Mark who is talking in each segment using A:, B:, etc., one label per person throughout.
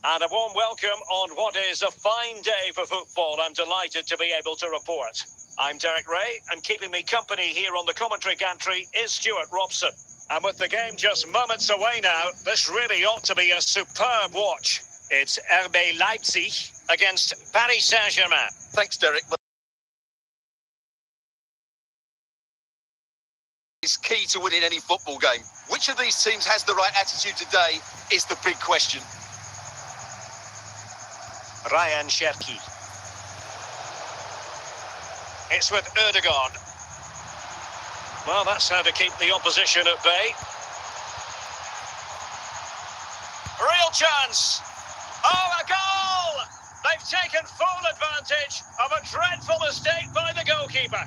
A: And a warm welcome on what is a fine day for football. I'm delighted to be able to report. I'm Derek Ray, and keeping me company here on the commentary gantry is Stuart Robson. And with the game just moments away now, this really ought to be a superb watch. It's RB Leipzig against Paris Saint-Germain.
B: Thanks, Derek. It's key to winning any football game. Which of these teams has the right attitude today is the big question.
A: Ryan Cherki. It's with Ødegaard. Well, that's how to keep the opposition at bay. Real chance. Oh, a goal! They've taken full advantage of a dreadful mistake by the goalkeeper.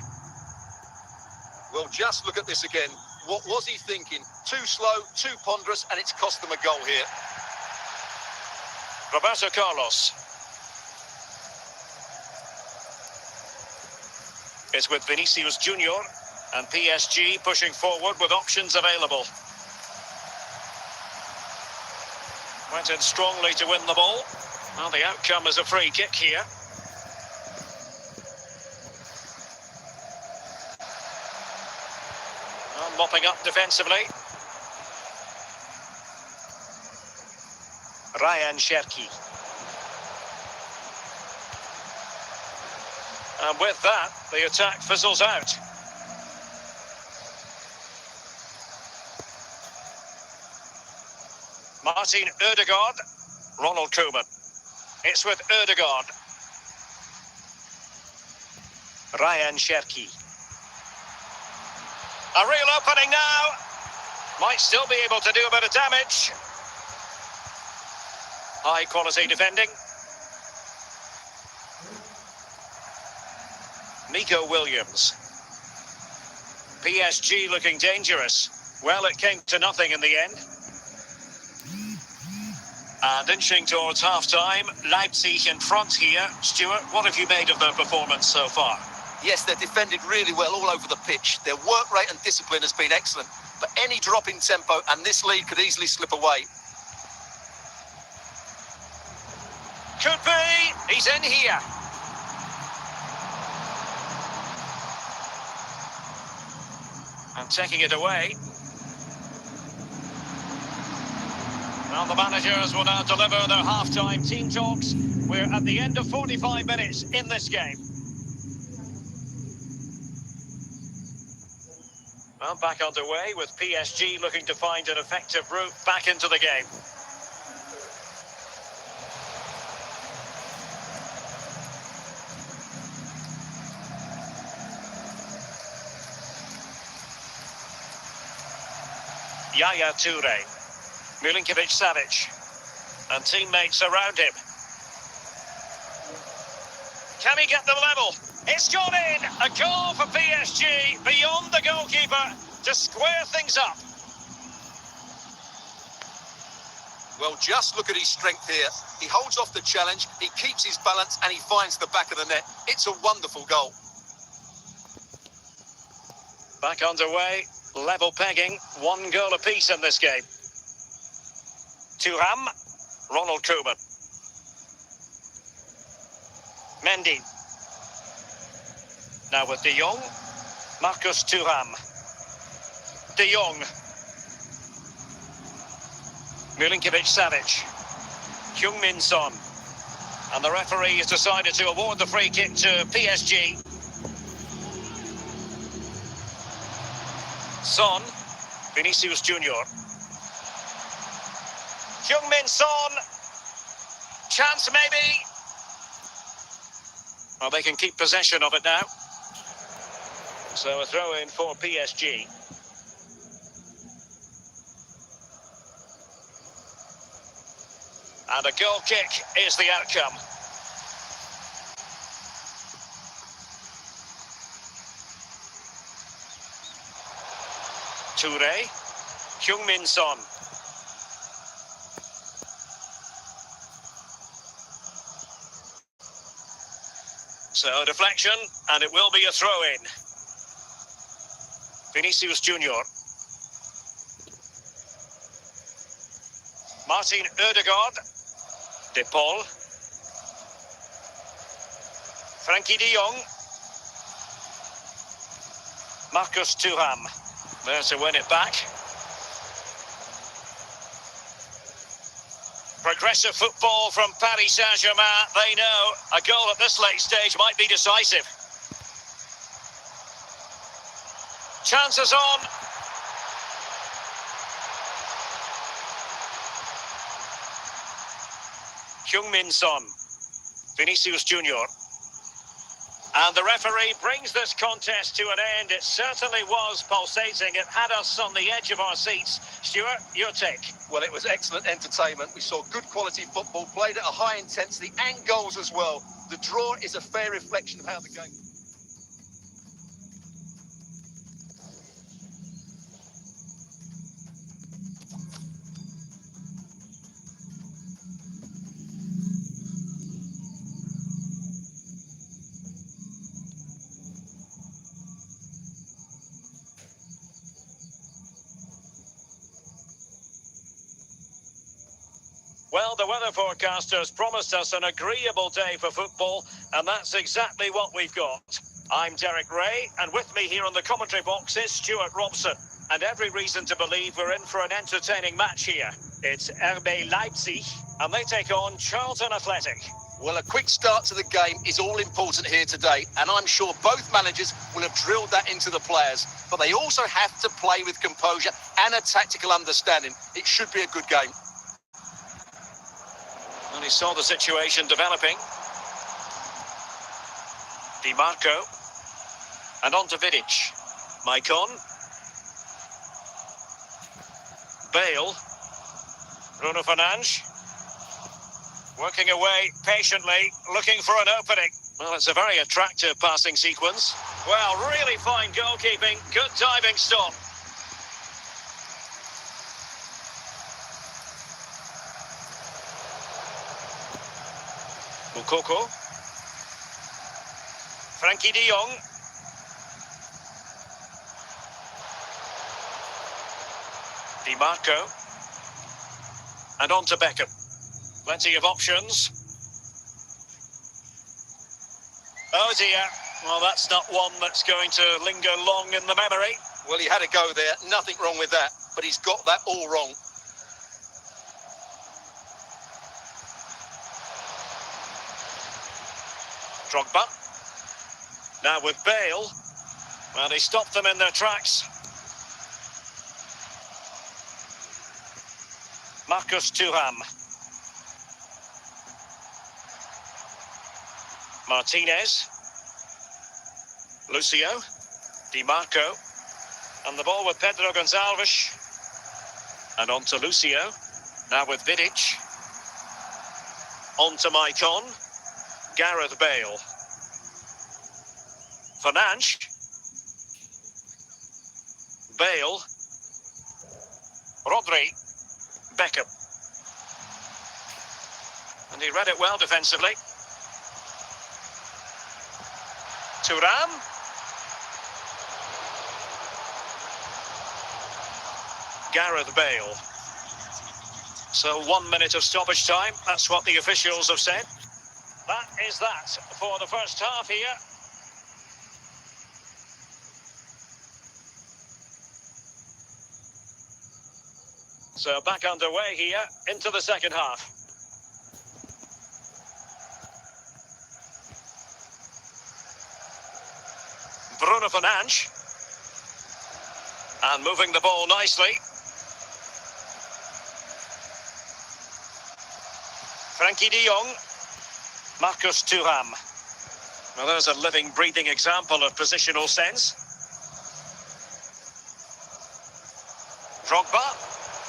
B: Well, just look at this again. What was he thinking? Too slow, too ponderous, and it's cost them a goal here.
A: Roberto Carlos. It's with Vinicius Junior, and PSG pushing forward with options available. Went in strongly to win the ball. Well, the outcome is a free kick here. Well, mopping up defensively. Ryan Cherki. And with that, the attack fizzles out. Martin Ødegaard, Ronald Koeman. It's with Ødegaard. Ryan Cherki. A real opening now. Might still be able to do a bit of damage. High quality defending. Nico Williams. PSG looking dangerous. Well, it came to nothing in the end. And inching towards half-time, Leipzig in front here. Stuart, what have you made of their performance so far?
B: Yes, they're defended really well all over the pitch. Their work rate and discipline has been excellent. But any drop in tempo and this lead could easily slip away.
A: Could be. He's in here. And taking it away. Well, the managers will now deliver their half-time team talks. We're at the end of 45 minutes in this game. Well, back underway with PSG looking to find an effective route back into the game. Yaya Toure, Milinkovic-Savic, and teammates around him. Can he get them level? It's gone in! A goal for PSG, beyond the goalkeeper, to square things up.
B: Well, just look at his strength here. He holds off the challenge, he keeps his balance, and he finds the back of the net. It's a wonderful goal.
A: Back underway, level pegging, 1 goal apiece in this game. Thuram, Ronald Koeman. Mendy. Now with De Jong, Marcus Thuram. De Jong. Milinkovic-Savic. Heung-min Son. And the referee has decided to award the free kick to PSG. Son, Vinicius Junior. Heung-min Son. Chance maybe. Well, they can keep possession of it now. So a throw in for PSG. And a goal kick is the outcome. Toure, Heung-min Son. So a deflection, and it will be a throw-in. Vinicius Junior. Martin Ødegaard. De Paul. Frankie de Jong. Marcus Thuram. There to win it back. Progressive football from Paris Saint-Germain. They know a goal at this late stage might be decisive. Chances on. Heung-min Son. Vinicius Junior. And the referee brings this contest to an end. It certainly was pulsating. It had us on the edge of our seats. Stuart, your take?
B: Well, it was excellent entertainment. We saw good quality football, played at a high intensity and goals as well. The draw is a fair reflection of how the game...
A: Well, the weather forecasters promised us an agreeable day for football, and that's exactly what we've got. I'm Derek Ray, and with me here on the commentary box is Stuart Robson. And every reason to believe we're in for an entertaining match here. It's RB Leipzig, and they take on Charlton Athletic.
B: Well, a quick start to the game is all important here today, and I'm sure both managers will have drilled that into the players. But they also have to play with composure and a tactical understanding. It should be a good game.
A: And he saw the situation developing. Di Marco. And on to Vidic. Maicon. Bale. Bruno Fernandes. Working away patiently, looking for an opening. Well, it's a very attractive passing sequence. Well, really fine goalkeeping. Good diving stop. Memukau. Frankie de Jong. Di Marco. And on to Beckham. Plenty of options. Oh dear. Well, that's not one that's going to linger long in the memory.
B: Well, he had a go there. Nothing wrong with that. But he's got that all wrong.
A: Drogba. Now with Bale. Well, he stopped them in their tracks. Marcus Thuram. Martinez. Lucio. Di Marco. And the ball with Pedro Gonçalves. And on to Lucio. Now with Vidic. On to Maicon. Gareth Bale. Fernandes. Bale. Rodri. Beckham. And he read it well defensively. Thuram. Gareth Bale. So 1 minute of stoppage time. That's what the officials have said. That is that for the first half here. So back underway here into the second half. Bruno Fernandes. And moving the ball nicely. Frankie de Jong. Marcus Thuram. Well, there's a living, breathing example of positional sense. Drogba.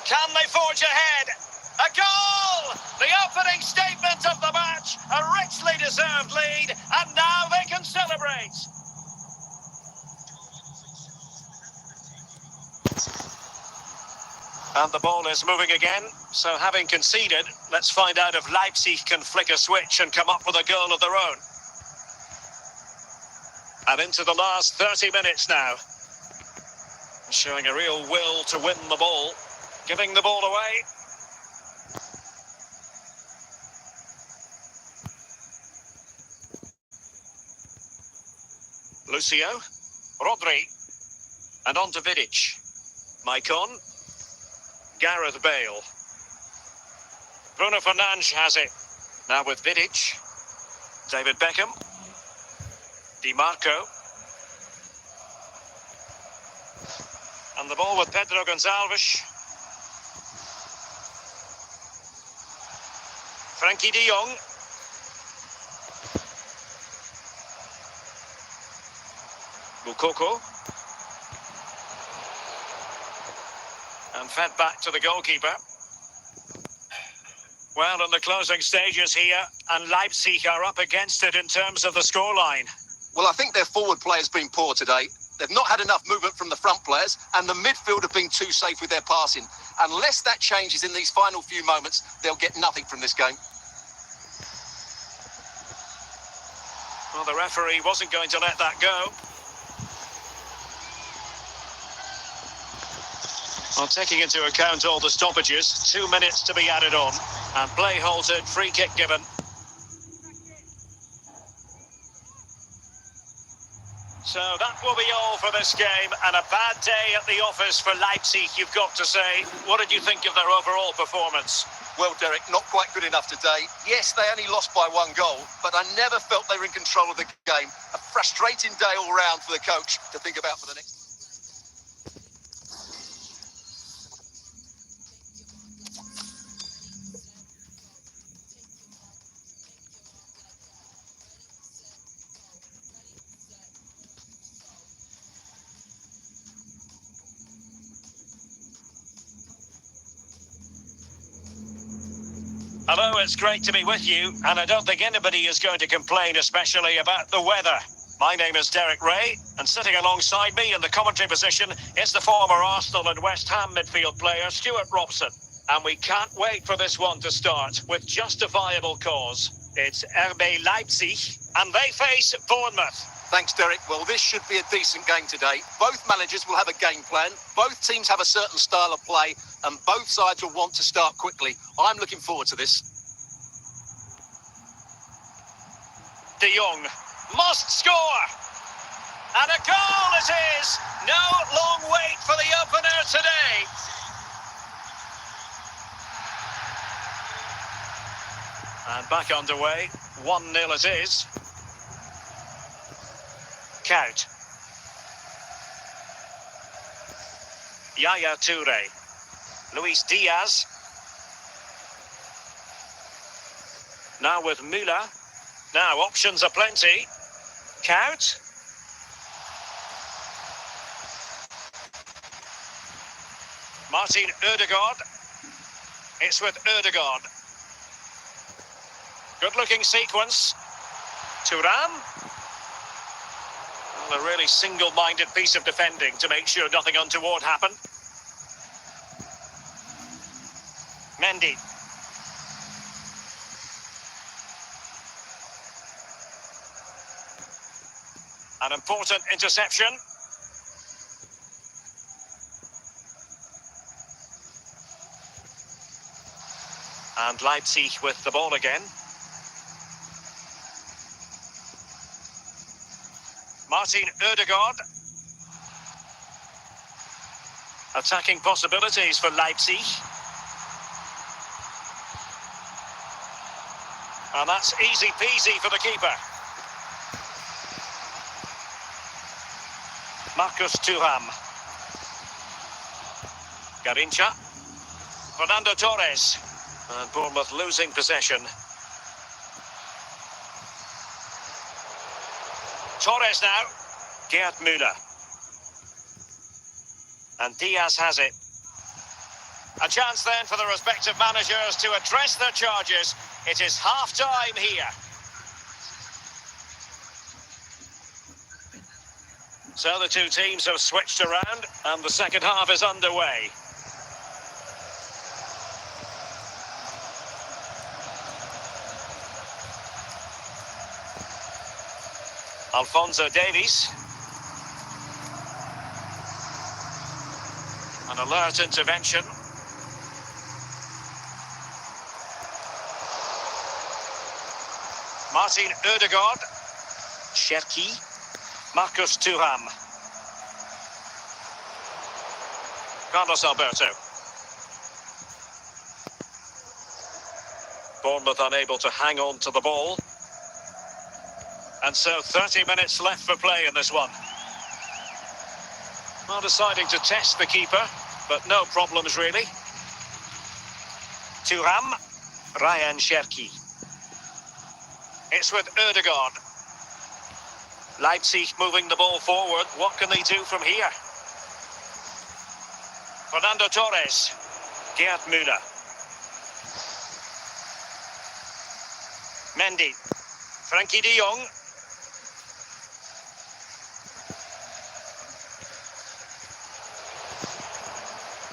A: Can they forge ahead? A goal! The opening statement of the match. A richly deserved lead. And now they can celebrate. And the ball is moving again. So having conceded, let's find out if Leipzig can flick a switch and come up with a goal of their own. And into the last 30 minutes now. Showing a real will to win the ball. Giving the ball away. Lucio, Rodri, and on to Vidic. Maicon, Gareth Bale. Bruno Fernandes has it. Now with Vidic, David Beckham, Di Marco. And the ball with Pedro Gonçalves. Frankie de Jong. Moukoko. And fed back to the goalkeeper. Well, in the closing stages here, and Leipzig are up against it in terms of the scoreline.
B: Well, I think their forward play has been poor today. They've not had enough movement from the front players, and the midfield have been too safe with their passing. Unless that changes in these final few moments, they'll get nothing from this game.
A: Well, the referee wasn't going to let that go. Well, taking into account all the stoppages, 2 minutes to be added on, and play halted, free kick given. So that will be all for this game, and a bad day at the office for Leipzig, you've got to say. What did you think of their overall performance?
B: Well, Derek, not quite good enough today. Yes, they only lost by 1 goal, but I never felt they were in control of the game. A frustrating day all round for the coach to think about for the next.
A: Hello, it's great to be with you, and I don't think anybody is going to complain, especially about the weather. My name is Derek Ray, and sitting alongside me in the commentary position is the former Arsenal and West Ham midfield player, Stuart Robson. And we can't wait for this one to start, with justifiable cause. It's RB Leipzig, and they face Bournemouth.
B: Thanks, Derek. Well, this should be a decent game today. Both managers will have a game plan. Both teams have a certain style of play, and both sides will want to start quickly. I'm looking forward to this.
A: De Jong must score. And a goal it is. No long wait for the opener today. And back underway. 1-0 it is. Count. Yaya Toure. Luis Diaz. Now with Müller. Now options are plenty. Count. Martin Ødegaard. It's with Ødegaard. Good looking sequence. Thuram. Well, a really single-minded piece of defending to make sure nothing untoward happened. Mendy. An important interception. And Leipzig with the ball again. Martin Ødegaard. Attacking possibilities for Leipzig. And that's easy peasy for the keeper. Marcus Thuram. Garincha. Fernando Torres. And Bournemouth losing possession. Torres now. Gerd Müller. And Diaz has it. A chance then for the respective managers to address their charges. It is half-time here. So the two teams have switched around and the second half is underway. Alphonso Davies. An alert intervention. Martin Ødegaard. Cherki. Marcus Thuram. Carlos Alberto. Bournemouth unable to hang on to the ball. And so 30 minutes left for play in this one. Well, deciding to test the keeper, but no problems really. Thuram, Ryan Cherki. It's with Ødegaard. Leipzig moving the ball forward. What can they do from here? Fernando Torres. Gerd Müller. Mendy. Frankie de Jong.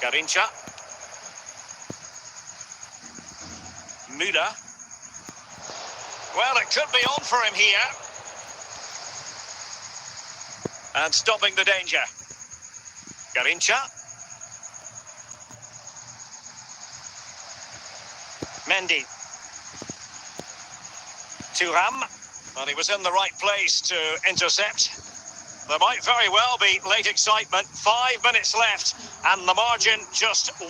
A: Garincha. Müller. Well, it could be on for him here. And stopping the danger. Garincha. Mendy. Thuram. Well, he was in the right place to intercept. There might very well be late excitement. 5 minutes left, and the margin just 1.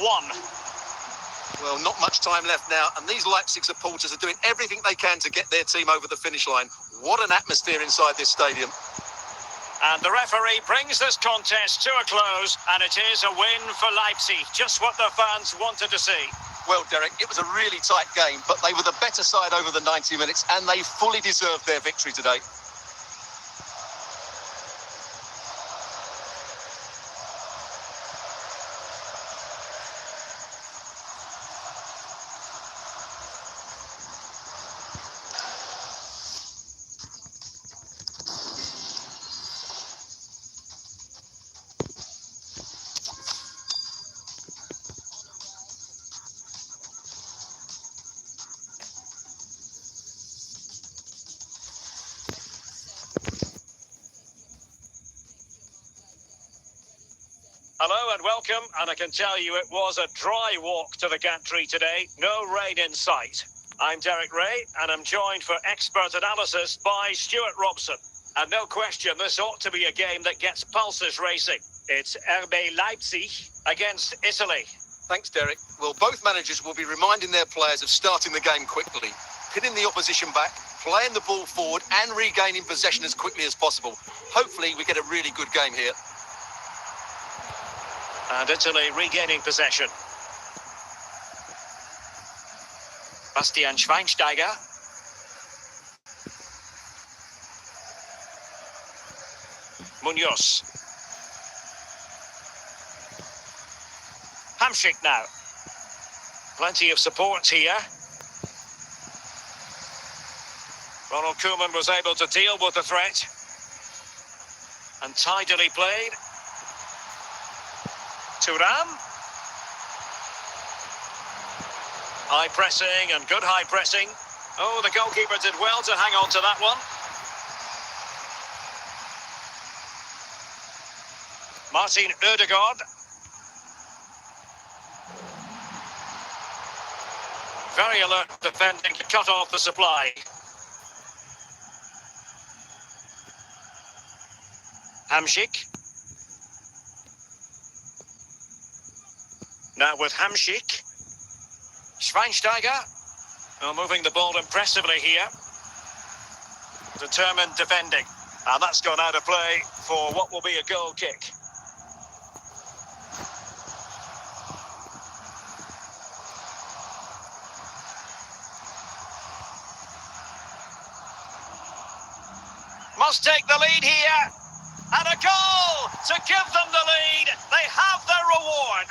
B: Well, not much time left now, and these Leipzig supporters are doing everything they can to get their team over the finish line. What an atmosphere inside this stadium.
A: And the referee brings this contest to a close, and it is a win for Leipzig. Just what the fans wanted to see.
B: Well, Derek, it was a really tight game, but they were the better side over the 90 minutes, and they fully deserved their victory today.
A: Hello and welcome, and I can tell you it was a dry walk to the gantry today. No rain in sight. I'm Derek Ray, and I'm joined for expert analysis by Stuart Robson. And no question, this ought to be a game that gets pulses racing. It's RB Leipzig against Italy.
B: Thanks, Derek. Well, both managers will be reminding their players of starting the game quickly, pinning the opposition back, playing the ball forward, and regaining possession as quickly as possible. Hopefully, we get a really good game here.
A: And Italy regaining possession. Bastian Schweinsteiger. Munoz. Hamsik now. Plenty of support here. Ronald Koeman was able to deal with the threat. And tidily played. Thuram. High pressing and good high pressing. Oh, the goalkeeper did well to hang on to that one. Martin Ødegaard. Very alert defending to cut off the supply. Hamsik. Now with Hamsik. Schweinsteiger. Oh, moving the ball impressively here. Determined defending. And that's gone out of play for what will be a goal kick. Must take the lead here. And a goal to give them the lead. They have their reward.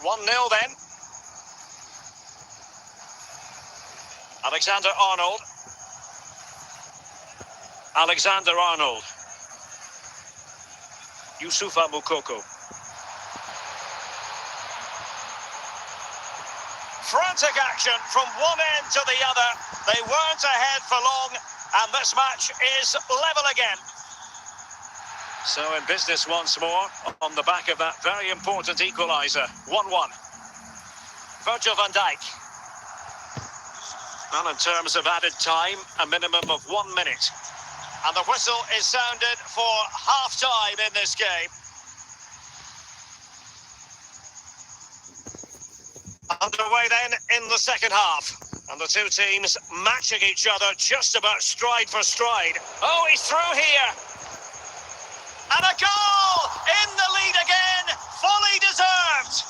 A: 1-0 then. Alexander-Arnold. Alexander-Arnold. Youssoufa Moukoko. Frantic action from one end to the other. They weren't ahead for long, and this match is level again. So in business once more, on the back of that very important equaliser. 1-1. Virgil van Dijk. Well, in terms of added time, a minimum of 1 minute. And the whistle is sounded for half-time in this game. Underway then in the second half. And the two teams matching each other just about stride for stride. Oh, he's through here. And a goal! In the lead again, fully deserved.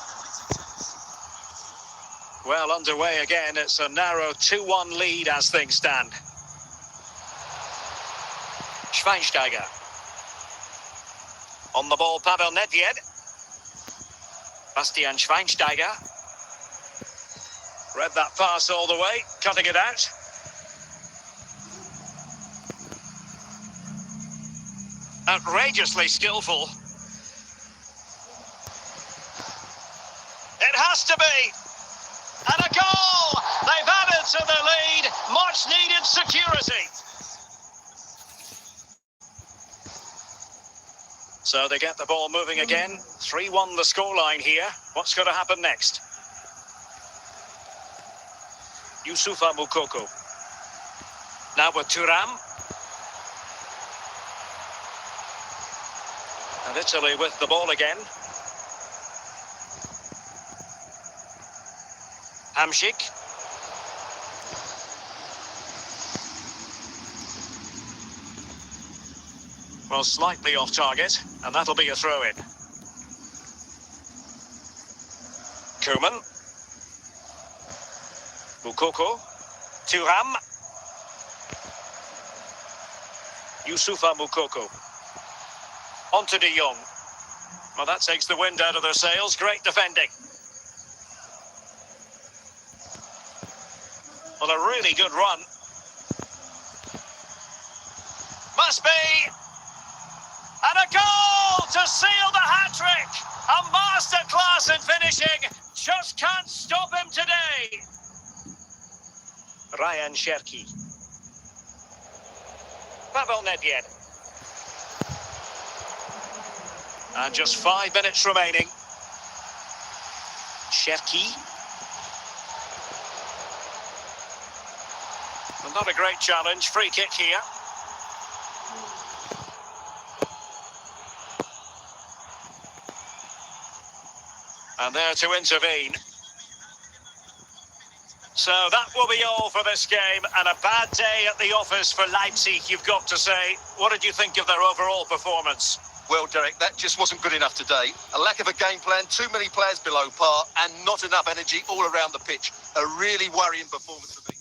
A: Well, underway again. It's a narrow 2-1 lead as things stand. Schweinsteiger. On the ball, Pavel Nedved. Bastian Schweinsteiger. Read that pass all the way, cutting it out. Outrageously skillful. It has to be. And a goal! They've added to the lead. Much needed security. So they get the ball moving again. 3-1 the scoreline here. What's going to happen next? Youssoufa Moukoko. Now with Thuram. And Italy with the ball again. Hamšík. Well, slightly off target, and that'll be a throw-in. Koeman. Moukoko. Thuram. Youssoufa Moukoko. On to De Jong. Well, that takes the wind out of their sails. Great defending. Well, a really good run. Must be. And a goal to seal the hat-trick. A masterclass in finishing. Just can't stop him today. Ryan Cherki. Pavel Nedved. And just 5 minutes remaining. Cherki. Well, not a great challenge. Free kick here. And there to intervene. So that will be all for this game, and a bad day at the office for Leipzig, you've got to say. What did you think of their overall performance?
B: Well, Derek, that just wasn't good enough today. A lack of a game plan, too many players below par, and not enough energy all around the pitch. A really worrying performance for me.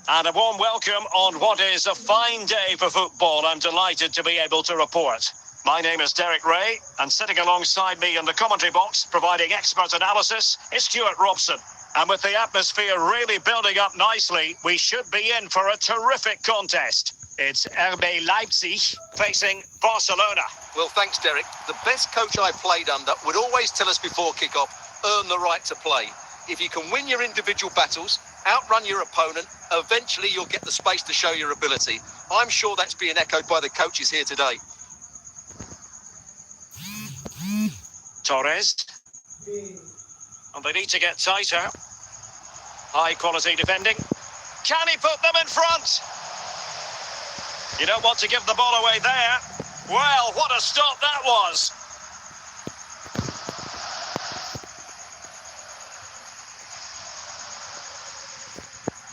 A: And a warm welcome on what is a fine day for football. I'm delighted to be able to report. My name is Derek Ray, and sitting alongside me in the commentary box, providing expert analysis, is Stuart Robson. And with the atmosphere really building up nicely, we should be in for a terrific contest. It's RB Leipzig facing Barcelona.
B: Well, thanks, Derek. The best coach I played under would always tell us before kick-off, earn the right to play. If you can win your individual battles, outrun your opponent, eventually you'll get the space to show your ability. I'm sure that's being echoed by the coaches here today.
A: Torres. And they need to get tighter. High quality defending. Can he put them in front? You don't want to give the ball away there. Well, what a stop that was.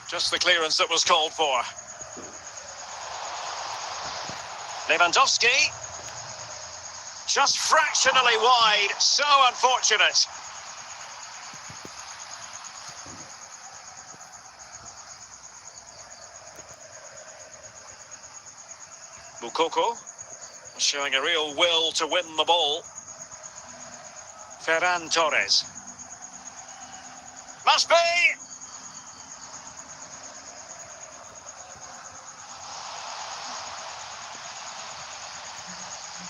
A: Just the clearance that was called for. Lewandowski. Just fractionally wide. So unfortunate. Moukoko showing a real will to win the ball. Ferran Torres. Must be.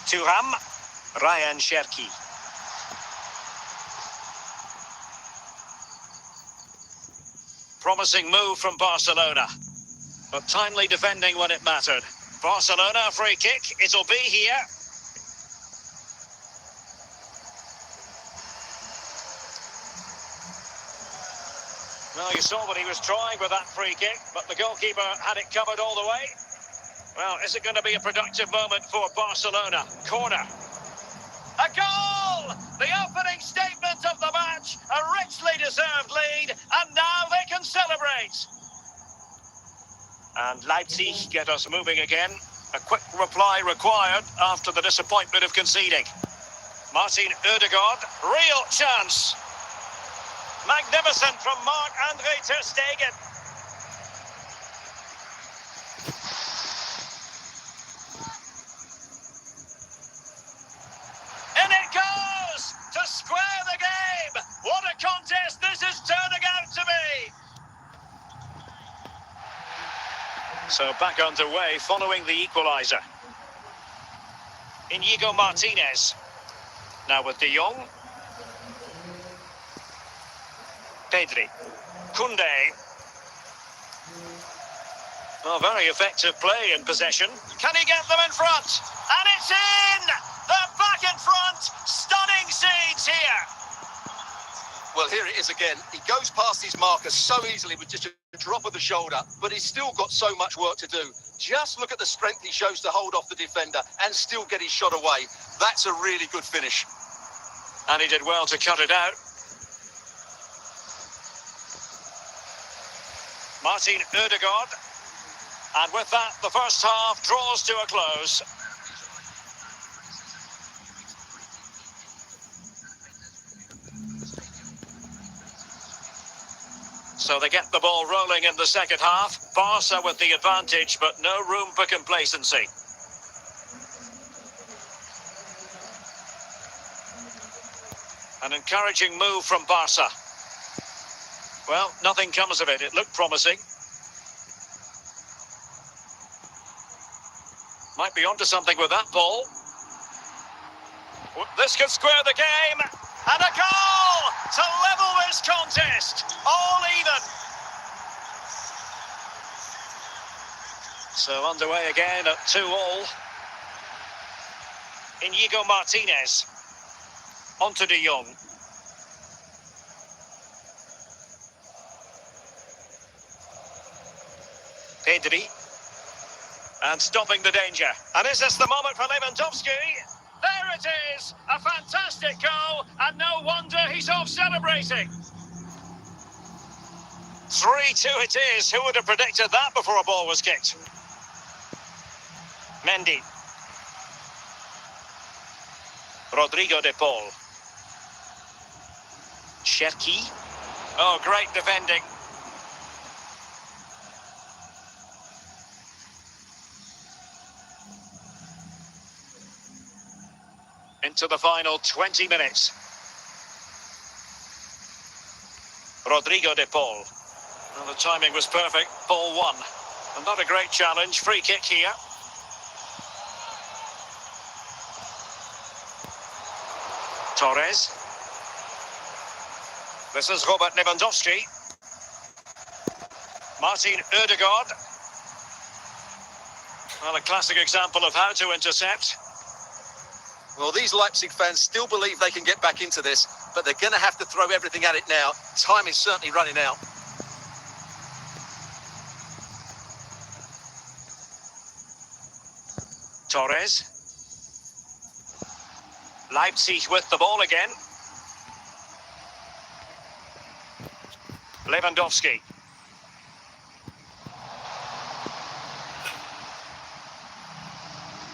A: Thuram. Ryan Cherki. Promising move from Barcelona, but timely defending when it mattered. Barcelona free kick, it'll be here. Well, you saw what he was trying with that free kick, but the goalkeeper had it covered all the way. Well, is it going to be a productive moment for Barcelona? Corner. A goal! The opening statement of the match, a richly deserved lead, and now they can celebrate. And Leipzig get us moving again. A quick reply required after the disappointment of conceding. Martin Ødegaard, real chance. Magnificent from Marc-Andre ter Stegen. And it goes to square the game. What a contest this is turning out to be. So back underway following the equaliser. Inigo Martinez. Now with De Jong. Pedri. Koundé. Oh, very effective play in possession. Can he get them in front? And it's in! They're back in front! Stunning scenes here!
B: Well, here it is again. He goes past his marker so easily with just a drop of the shoulder, but he's still got so much work to do. Just look at the strength he shows to hold off the defender and still get his shot away. That's a really good finish.
A: And he did well to cut it out. Martin Ødegaard. And with that, the first half draws to a close. So they get the ball rolling in the second half. Barca with the advantage, but no room for complacency. An encouraging move from Barca. Well, nothing comes of it. It looked promising. Might be onto something with that ball. This could square the game. And a goal to level this contest. All even. So underway again at 2-2. Inigo Martinez. Onto De Jong. Pedri. And stopping the danger. And is this the moment for Lewandowski? There it is! A fantastic goal, and no wonder he's off celebrating. 3-2 it is. Who would have predicted that before a ball was kicked? Mendy. Rodrigo de Paul. Cherki. Oh, great defending. Into the final 20 minutes. Rodrigo de Paul. Well, the timing was perfect. Ball one. And not a great challenge. Free kick here. Torres. This is Robert Lewandowski. Martin Ødegaard. Well, a classic example of how to intercept.
B: Well, these Leipzig fans still believe they can get back into this, but they're going to have to throw everything at it now. Time is certainly running out.
A: Torres. Leipzig with the ball again. Lewandowski.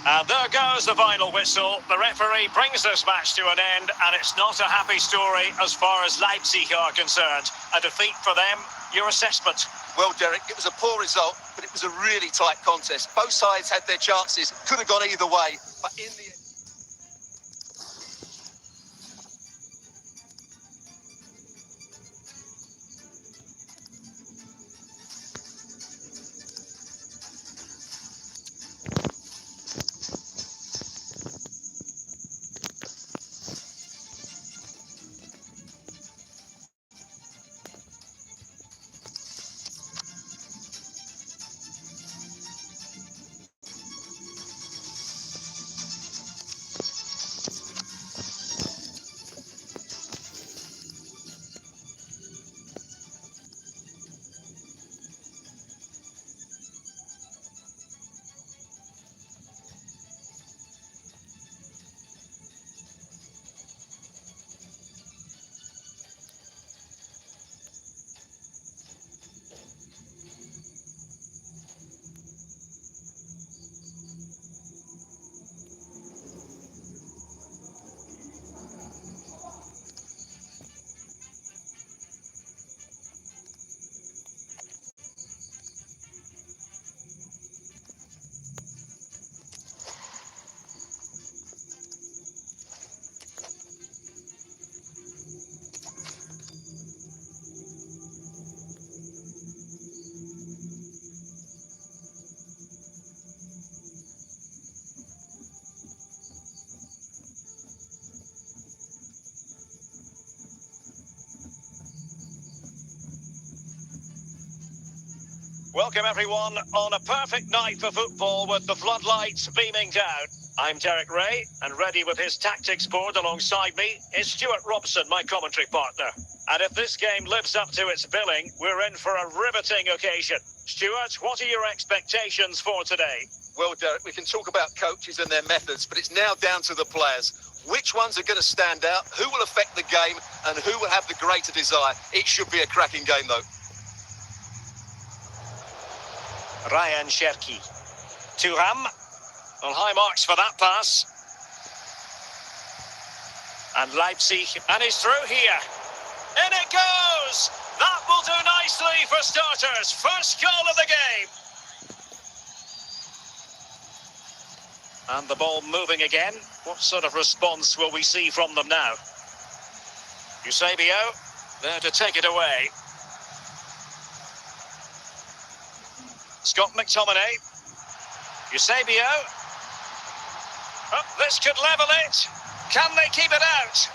A: And there goes the final whistle. The referee brings this match to an end, and it's not a happy story as far as Leipzig are concerned. A defeat for them. Your assessment?
B: Well, Derek, it was a poor result, but it was a really tight contest. Both sides had their chances, could have gone either way, but in the end...
A: Welcome everyone on a perfect night for football with the floodlights beaming down. I'm Derek Ray, and ready with his tactics board alongside me is Stuart Robson, my commentary partner. And if this game lives up to its billing, we're in for a riveting occasion. Stuart, what are your expectations for today?
B: Well, Derek, we can talk about coaches and their methods, but it's now down to the players. Which ones are going to stand out, who will affect the game, and who will have the greater desire? It should be a cracking game, though.
A: Ryan Cherki. Thuram. On high marks for that pass. And Leipzig. And he's through here. In it goes! That will do nicely for starters. First goal of the game. And the ball moving again. What sort of response will we see from them now? Eusebio, there to take it away. Scott McTominay. Eusebio. Oh, this could level it. Can they keep it out?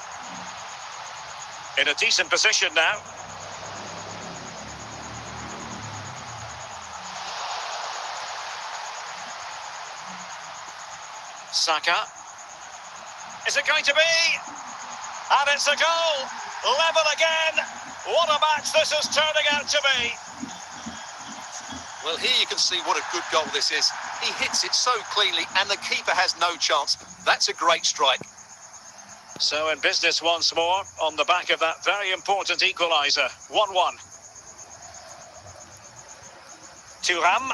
A: In a decent position now. Saka. Is it going to be? And it's a goal. Level again. What a match this is turning out to be.
B: Well, here you can see what a good goal this is. He hits it so cleanly and the keeper has no chance. That's a great strike.
A: So in business once more on the back of that very important equaliser. 1-1. Thuram.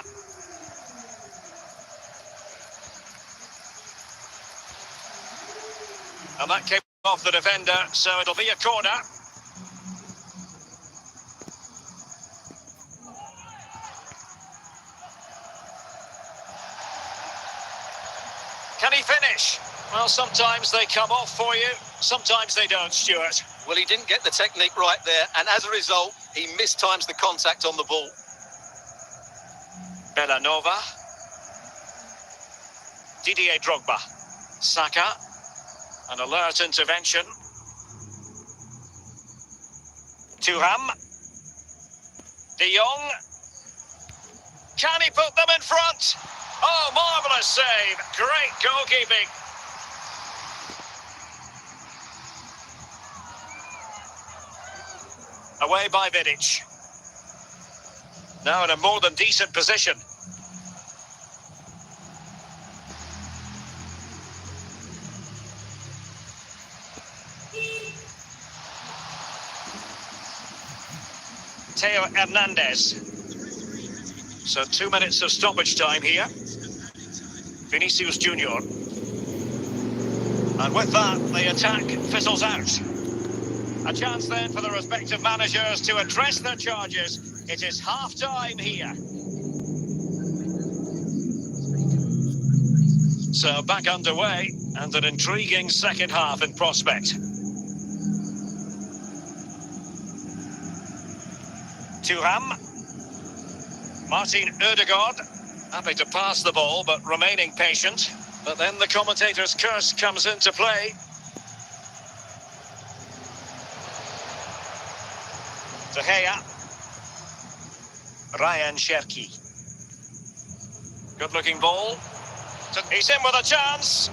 A: And that came off the defender, so it'll be a corner. Can he finish? Well, sometimes they come off for you, sometimes they don't, Stuart.
B: Well, he didn't get the technique right there, and as a result, he mistimes the contact on the ball.
A: Bellanova. Didier Drogba. Saka. An alert intervention. Thuram. De Jong. Can he put them in front? Oh, marvellous save. Great goalkeeping. Away by Vidic. Now in a more than decent position. Theo Hernandez. So 2 minutes of stoppage time here. Vinicius Junior. And with that, the attack fizzles out. A chance then for the respective managers to address their charges. It is half-time here. So back underway, and an intriguing second half in prospect. Thuram. Martin Ødegaard. Happy to pass the ball, but remaining patient. But then the commentator's curse comes into play. De Gea. Ryan Cherki. Good-looking ball. He's in with a chance.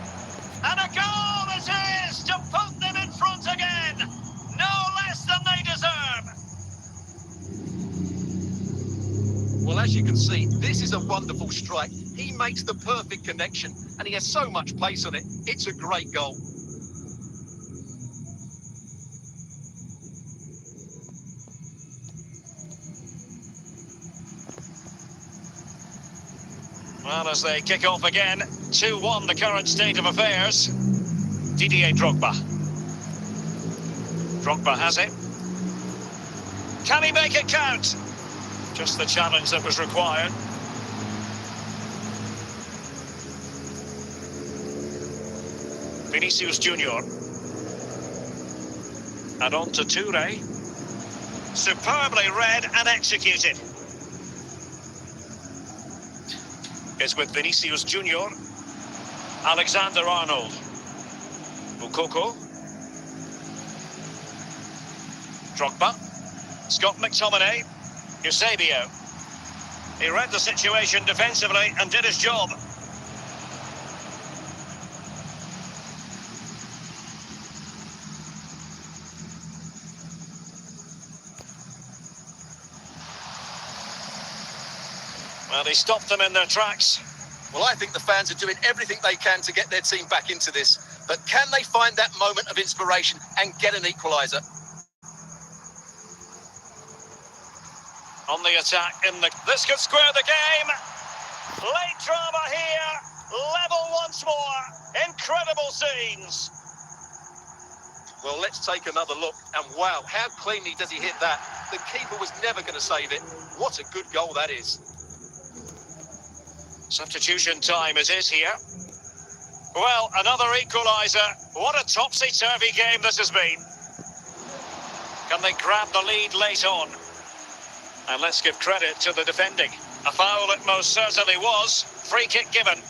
A: And a goal it is to put them in front again. No less than they deserve.
B: Well, as you can see, this is a wonderful strike. He makes the perfect connection, and he has so much pace on it. It's a great goal.
A: Well, as they kick off again, 2-1 the current state of affairs. Didier Drogba. Drogba has it. Can he make it count? Just the challenge that was required. Vinicius Junior. And on to Toure. Superbly read and executed. Is with Vinicius Junior. Alexander-Arnold. Moukoko. Drogba. Scott McTominay. Eusebio. He read the situation defensively and did his job. Well, he stopped them in their tracks.
B: Well, I think the fans are doing everything they can to get their team back into this. But can they find that moment of inspiration and get an equaliser?
A: On the attack, this could square the game. Late drama here. Level once more. Incredible scenes.
B: Well, let's take another look. And wow, how cleanly does he hit that? The keeper was never going to save it. What a good goal that is.
A: Substitution time it is here. Well, another equaliser. What a topsy-turvy game this has been. Can they grab the lead late on? And let's give credit to the defending. A foul it most certainly was. Free kick given.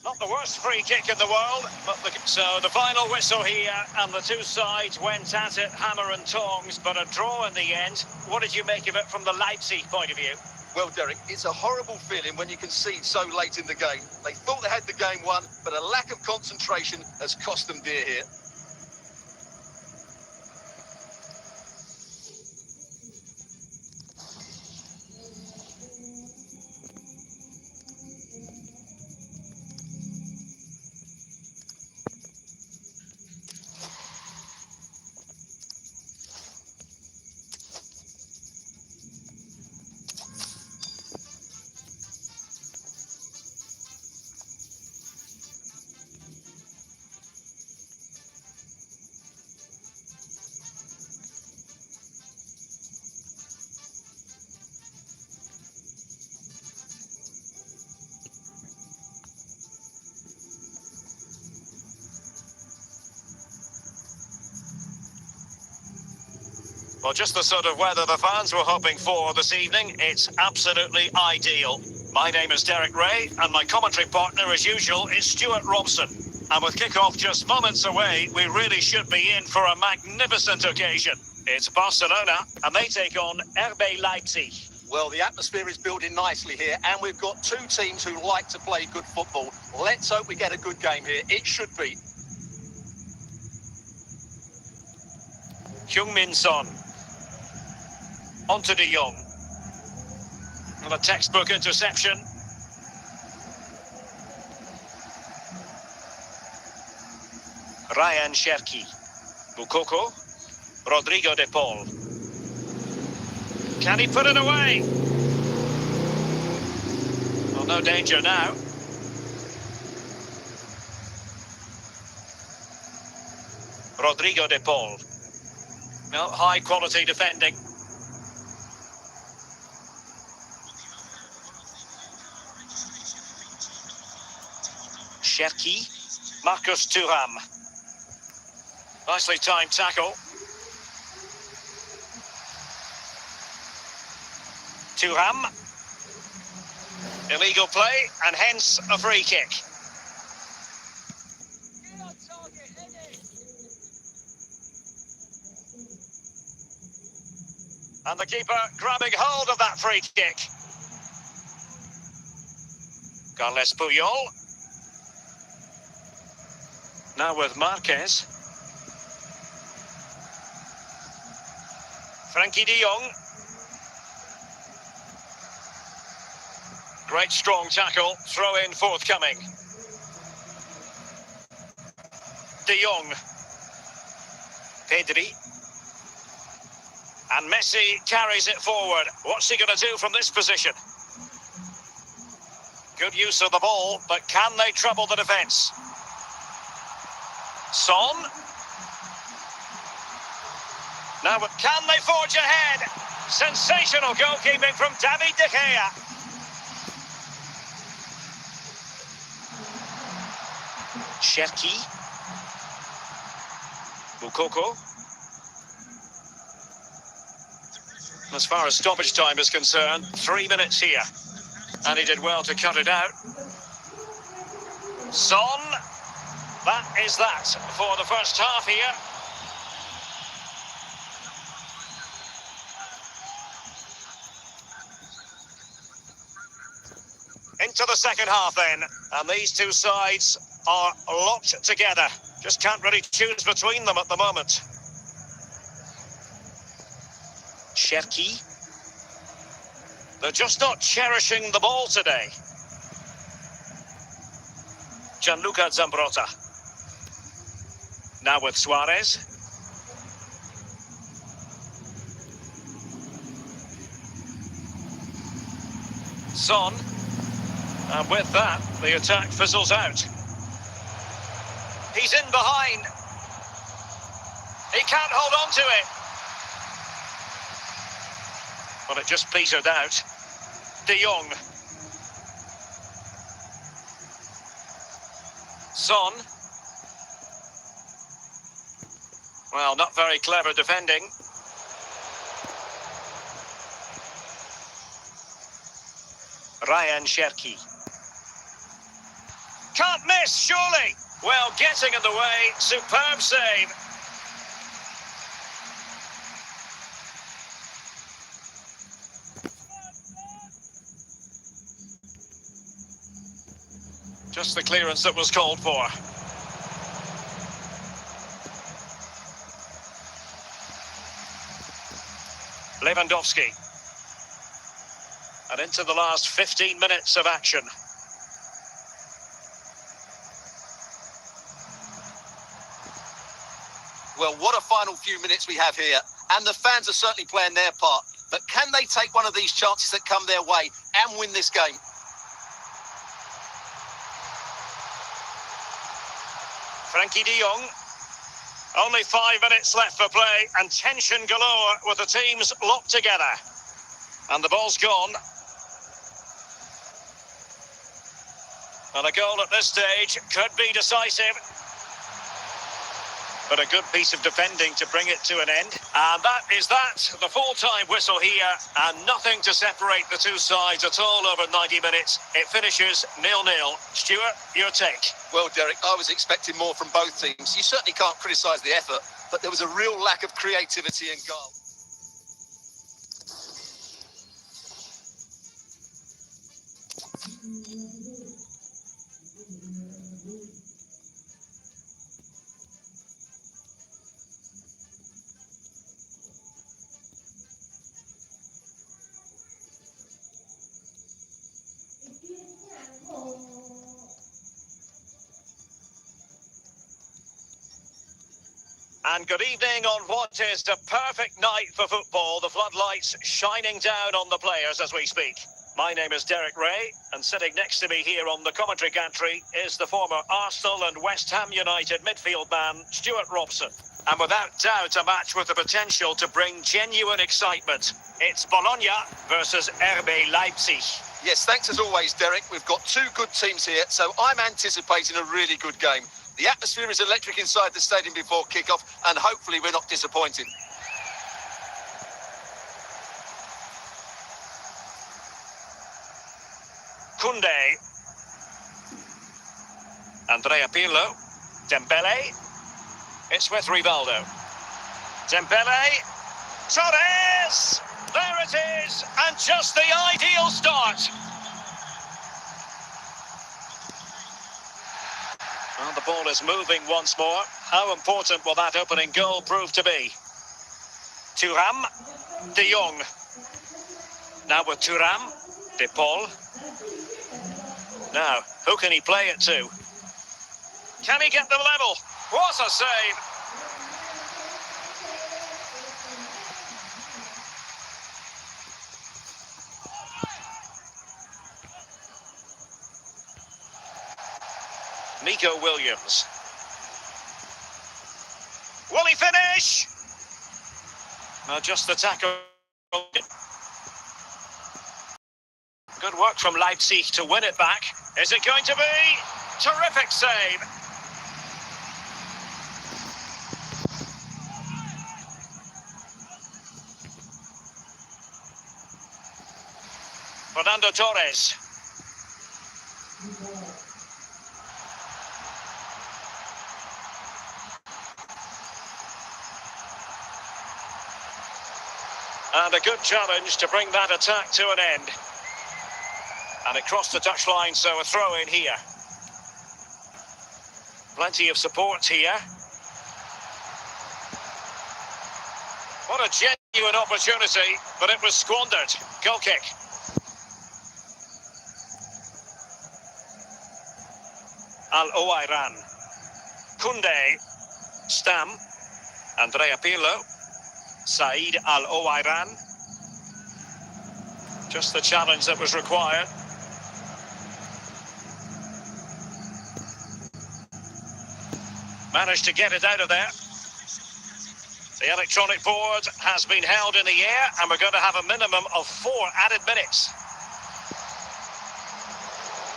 A: Not the worst free kick in the world, but so the final whistle here, and the two sides went at it hammer and tongs, but a draw in the end. What did you make of it from the Leipzig point of view?
B: Well, Derek, it's a horrible feeling when you concede so late in the game. They thought they had the game won, but a lack of concentration has cost them dear here.
A: Well, just the sort of weather the fans were hoping for this evening. It's absolutely ideal. My name is Derek Ray, and my commentary partner, as usual, is Stuart Robson. And with kick-off just moments away, we really should be in for a magnificent occasion. It's Barcelona, and they take on RB Leipzig.
B: Well, the atmosphere is building nicely here, and we've got two teams who like to play good football. Let's hope we get a good game here. It should be.
A: Heung-min Son. On to De Jong. And a textbook interception. Ryan Cherki. Moukoko. Rodrigo de Paul. Can he put it away? Well, no danger now. Rodrigo de Paul. No, high quality defending. Cherki. Marcus Thuram. Nicely timed tackle. Thuram. Illegal play, and hence a free kick. And the keeper grabbing hold of that free kick. Carles Puyol. Now with Marquez. Frankie de Jong. Great strong tackle, throw in forthcoming. De Jong. Pedri. And Messi carries it forward. What's he going to do from this position? Good use of the ball, but can they trouble the defence? Son. Now, can they forge ahead? Sensational goalkeeping from David De Gea. Cherki. Moukoko. As far as stoppage time is concerned, 3 minutes here. And he did well to cut it out. Son. That is that for the first half here. into the second half then. And these two sides are locked together. Just can't really choose between them at the moment. Cherki. They're just not cherishing the ball today. Gianluca Zambrotta. Now with Suarez. Son. And with that, the attack fizzles out. He's in behind. He can't hold on to it. Well, it just petered out. De Jong. Son. Well, not very clever defending. Ryan Cherki. Can't miss, surely. Well, getting in the way. Superb save. Just the clearance that was called for. Lewandowski. And into the last 15 minutes of action.
B: Well, what a final few minutes we have here. And the fans are certainly playing their part. But can they take one of these chances that come their way and win this game?
A: Frankie de Jong. Only 5 minutes left for play and tension galore with the teams locked together. And the ball's gone. And a goal at this stage could be decisive. But a good piece of defending to bring it to an end. And that is that. The full-time whistle here. And nothing to separate the two sides at all over 90 minutes. It finishes 0-0. Stuart, your take?
B: Well, Derek, I was expecting more from both teams. You certainly can't criticise the effort, but there was a real lack of creativity and goal.
A: And good evening on what is the perfect night for football. The floodlights shining down on the players as we speak. My name is Derek Ray, and sitting next to me here on the commentary gantry is the former Arsenal and West Ham United midfield man, Stuart Robson. And without doubt, a match with the potential to bring genuine excitement. It's Bologna versus RB Leipzig.
B: Yes, thanks as always, Derek. We've got two good teams here, so I'm anticipating a really good game. The atmosphere is electric inside the stadium before kick-off, and hopefully we're not disappointed.
A: Koundé. Andrea Pirlo. Dembele. It's with Rivaldo. Dembele. Torres! There it is! And just the ideal start. Well, the ball is moving once more. How important will that opening goal prove to be? Thuram. De Jong. Now with Thuram. De Paul. Now, who can he play it to? Can he get them level? What a save! Nico Williams. Will he finish? No, just the tackle. Good work from Leipzig to win it back. Is it going to be? Terrific save. Fernando Torres. And a good challenge to bring that attack to an end. And it crossed the touchline, so a throw in here. Plenty of support here. What a genuine opportunity, but it was squandered. Goal kick. Al-Owairan. Kunde. Stam. Andrea Pirlo. Said Al-Owairan. Just the challenge that was required. Managed to get it out of there. The electronic board has been held in the air, and we're going to have a minimum of 4 added minutes.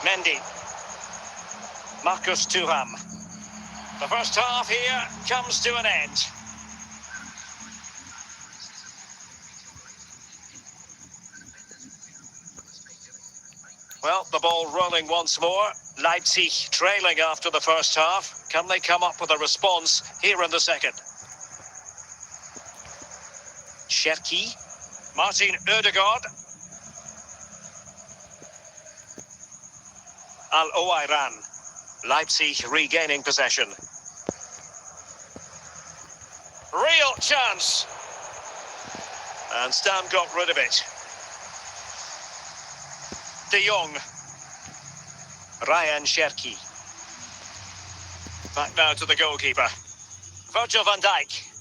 A: Mendy. Marcus Thuram. The first half here comes to an end. Well, the ball rolling once more. Leipzig trailing after the first half. Can they come up with a response here in the second? Cherki, Martin Ødegaard, Al-Owairan, Leipzig regaining possession. Real chance. And Stam got rid of it. De Jong, Ryan Cherki. Back now to the goalkeeper. Virgil van Dijk.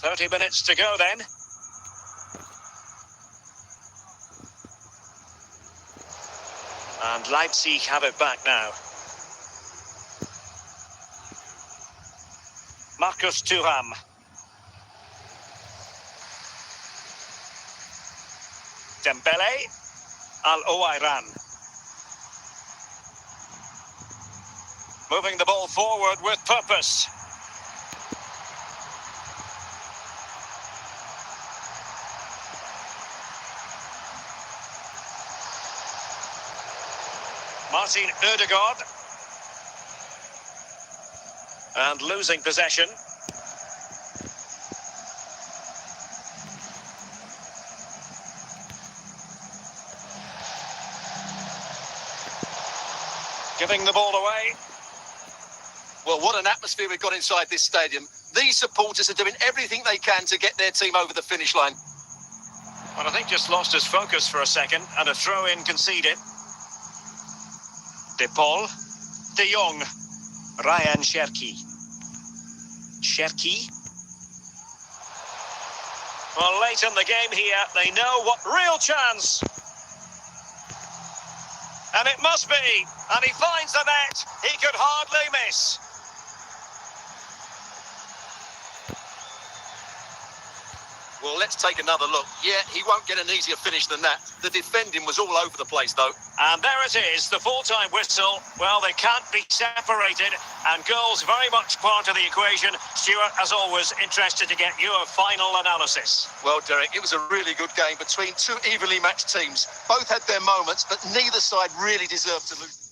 A: 30 minutes to go then. And Leipzig have it back now. Marcus Thuram. Dembele. Al-Owairan. Moving the ball forward with purpose. Martin Ødegaard. And losing possession. Giving the ball away.
B: Well, what an atmosphere we've got inside this stadium. These supporters are doing everything they can to get their team over the finish line.
A: Well, I think just lost his focus for a second, and a throw-in conceded. De Paul, De Jong, Ryan Cherki. Cherki. Well, late in the game here, they know what real chance. And it must be. And he finds the net. He could hardly miss.
B: Well, let's take another look. Yeah, he won't get an easier finish than that. The defending was all over the place, though.
A: And there it is, the full-time whistle. Well, they can't be separated, and goals very much part of the equation. Stuart, as always, interested to get your final analysis.
B: Well, Derek, it was a really good game between two evenly matched teams. Both had their moments, but neither side really deserved to lose.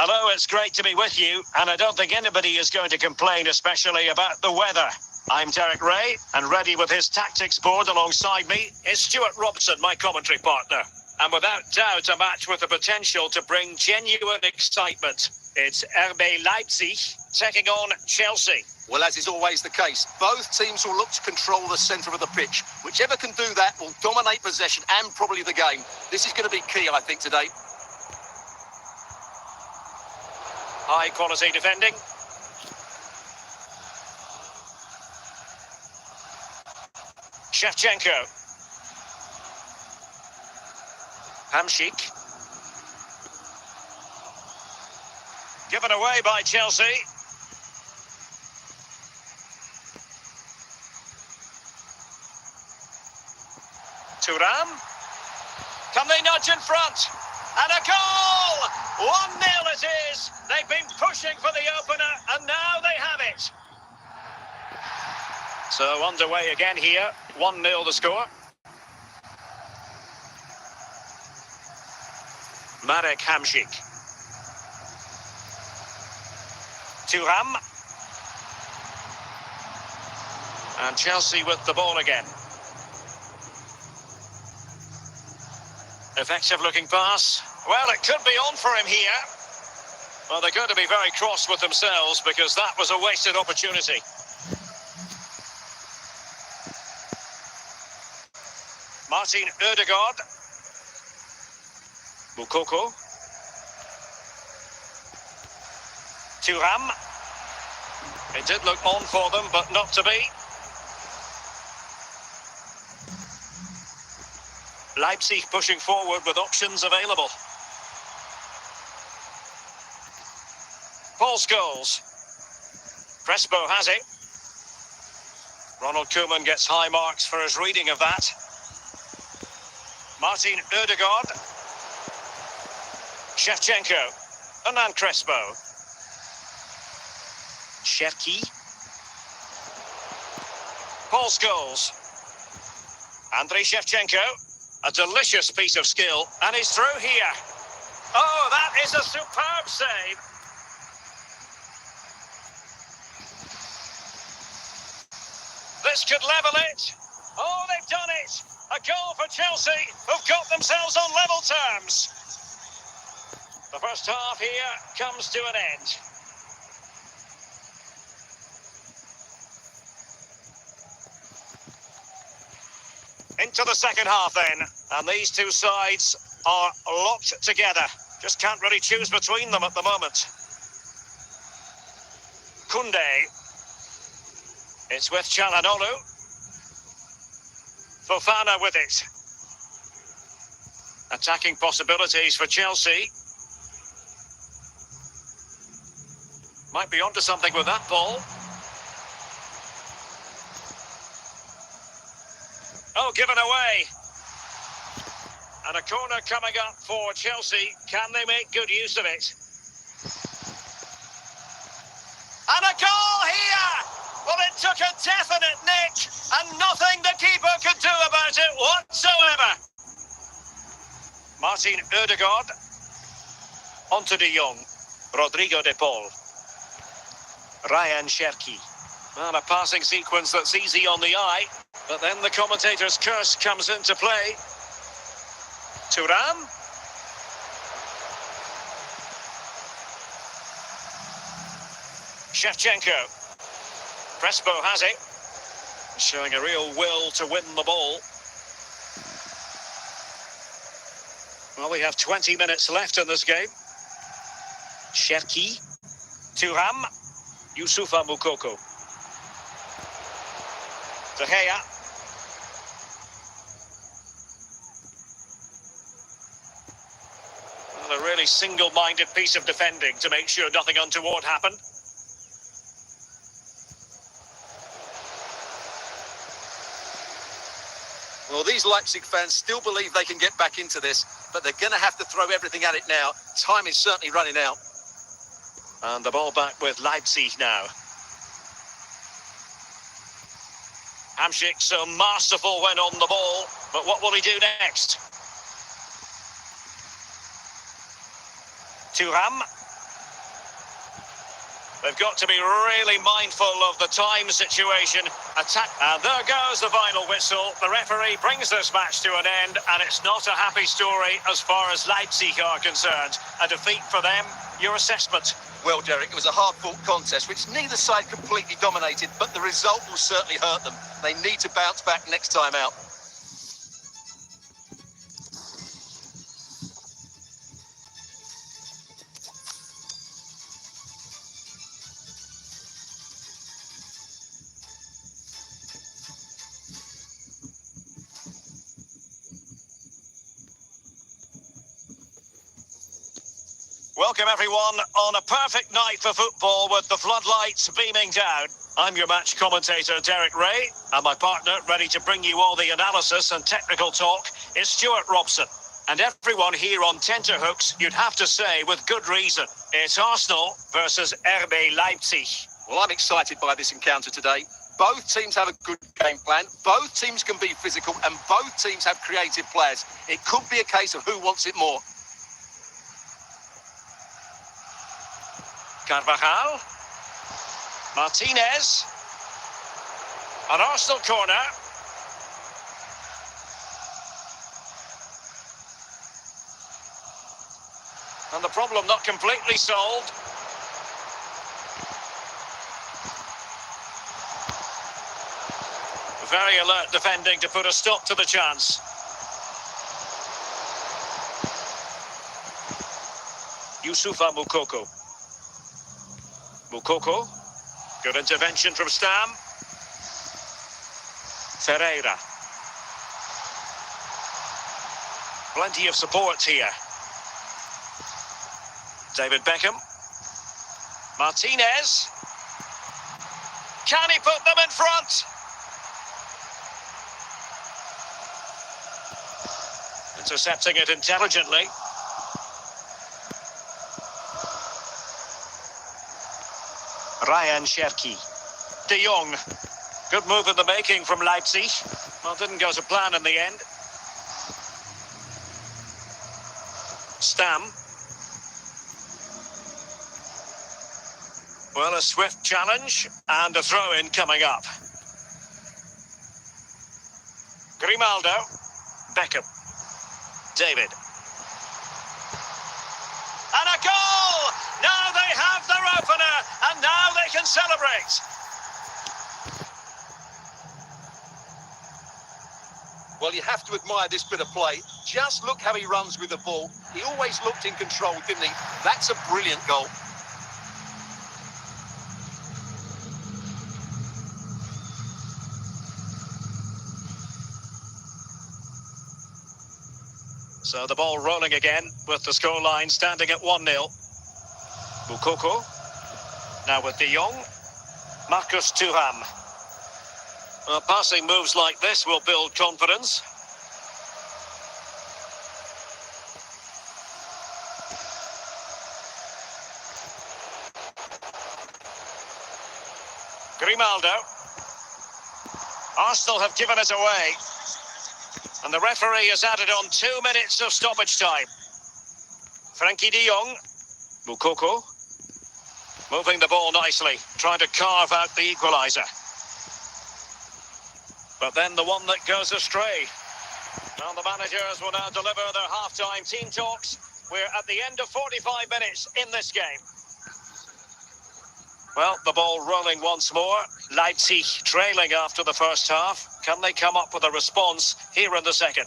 A: Hello, it's great to be with you, and I don't think anybody is going to complain, especially about the weather. I'm Derek Ray, and ready with his tactics board alongside me is Stuart Robson, my commentary partner. And without doubt, a match with the potential to bring genuine excitement. It's RB Leipzig taking on Chelsea.
B: Well, as is always the case, both teams will look to control the centre of the pitch. Whichever can do that will dominate possession and probably the game. This is going to be key, I think, today.
A: High quality defending. Shevchenko. Hamšík. Given away by Chelsea. Thuram. Can they nudge in front? And a goal! 1-0 it is. They've been pushing for the opener, and now they have it. So underway again here. 1-0 the score. Marek Hamsik. Thuram. And Chelsea with the ball again. Effective looking pass. Well, it could be on for him here. Well, they're going to be very cross with themselves because that was a wasted opportunity. Martin Ødegaard. Moukoko. Thuram. It did look on for them, but not to be. Leipzig pushing forward with options available. Paul Scholes. Crespo has it. Ronald Koeman gets high marks for his reading of that. Martin Ødegaard. Shevchenko. Hernan Crespo. Cherki. Paul Scholes. Andriy Shevchenko. A delicious piece of skill, and he's through here. Oh, that is a superb save. This could level it. Oh, they've done it. A goal for Chelsea, who've got themselves on level terms. The first half here comes to an end. Into the second half then, and these two sides are locked together. Just can't really choose between them at the moment. Koundé. It's with Çalhanoğlu. Fofana with it. Attacking possibilities for Chelsea. Might be onto something with that ball. Oh, given away. And a corner coming up for Chelsea. Can they make good use of it? And a goal here! Well, it took a definite nick, and nothing the keeper could do about it whatsoever. Martin Ødegaard. Onto de Jong. Rodrigo de Paul. Ryan Cherki. And a passing sequence that's easy on the eye. But then the commentator's curse comes into play. Thuram. Shevchenko. Crespo has it. Showing a real will to win the ball. Well, we have 20 minutes left in this game. Cherki. Thuram. Youssoufa Moukoko. De Gea. Well, a really single-minded piece of defending to make sure nothing untoward happened.
B: Well, these Leipzig fans still believe they can get back into this, but they're going to have to throw everything at it now. Time is certainly running out.
A: And the ball back with Leipzig now. Hamsik so masterful when on the ball, but what will he do next? Thuram. They've got to be really mindful of the time situation. Attack. And there goes the final whistle. The referee brings this match to an end, and it's not a happy story as far as Leipzig are concerned. A defeat for them. Your assessment?
B: Well, Derek, it was a hard-fought contest, which neither side completely dominated, but the result will certainly hurt them. They need to bounce back next time out.
A: Welcome everyone on a perfect night for football with the floodlights beaming down. I'm your match commentator Derek Ray, and my partner ready to bring you all the analysis and technical talk is Stuart Robson. And everyone here on tenterhooks, you'd have to say with good reason, it's Arsenal versus RB Leipzig.
B: Well, I'm excited by this encounter today. Both teams have a good game plan. Both teams can be physical, and both teams have creative players. It could be a case of who wants it more.
A: Carvajal, Martinez, an Arsenal corner. And the problem not completely solved. Very alert defending to put a stop to the chance. Yusufa Moukoko. Moukoko. Good intervention from Stam. Ferreira. Plenty of support here. David Beckham. Martinez. Can he put them in front? Intercepting it intelligently. Ryan Cherki. De Jong. Good move in the making from Leipzig. Well, didn't go to plan in the end. Stam. Well, a swift challenge and a throw-in coming up. Grimaldo. Beckham. David. And a goal! Now they have their opener, and now they can celebrate.
B: Well, you have to admire this bit of play. Just look how he runs with the ball. He always looked in control, didn't he? That's a brilliant goal.
A: So the ball rolling again with the scoreline standing at 1-0. Moukoko. Now with De Jong. Marcus Thuram. Well, passing moves like this will build confidence. Grimaldo. Arsenal have given it away. And the referee has added on 2 minutes of stoppage time. Frankie de Jong. Moukoko. Moving the ball nicely, trying to carve out the equaliser. But then the one that goes astray. Now the managers will now deliver their half-time team talks. We're at the end of 45 minutes in this game. Well, the ball rolling once more. Leipzig trailing after the first half. Can they come up with a response here in the second?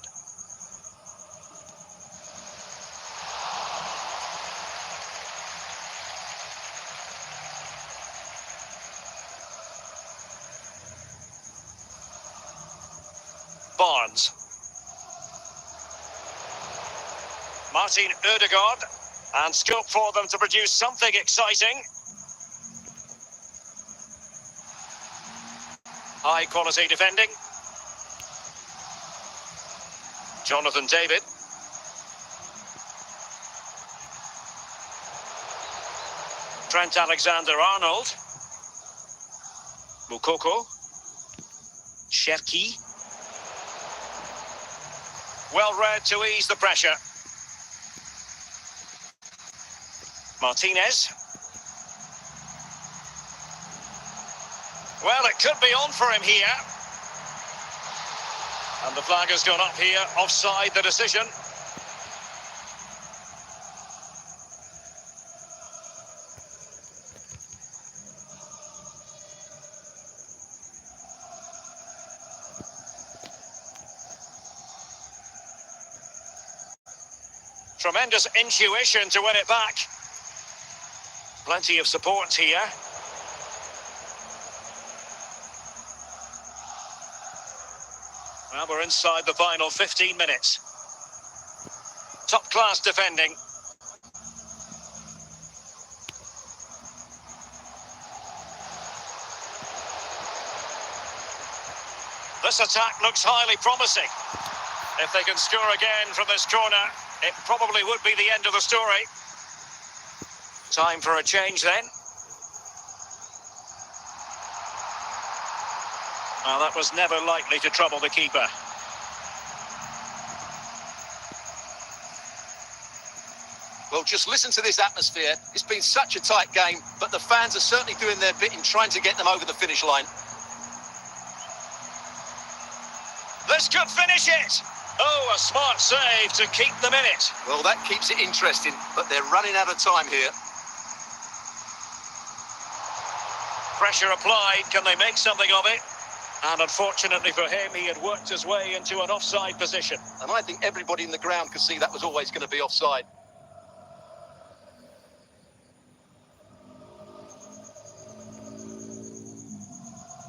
A: Barnes. Martin Ødegaard. And scope for them to produce something exciting. High quality defending. Jonathan David. Trent Alexander-Arnold. Moukoko. Cherki. Well read to ease the pressure. Martinez. Well, it could be on for him here. And the flag has gone up here, offside the decision. Tremendous intuition to win it back. Plenty of support here. Well, we're inside the final 15 minutes. Top-class defending. This attack looks highly promising. If they can score again from this corner, it probably would be the end of the story. Time for a change then. Well, that was never likely to trouble the keeper.
B: Well, just listen to this atmosphere. It's been such a tight game, but the fans are certainly doing their bit in trying to get them over the finish line.
A: This could finish it. Oh, a smart save to keep them in it.
B: Well, that keeps it interesting, but they're running out of time here.
A: Pressure applied. Can they make something of it? And unfortunately for him, he had worked his way into an offside position.
B: And I think everybody in the ground could see that was always going to be offside.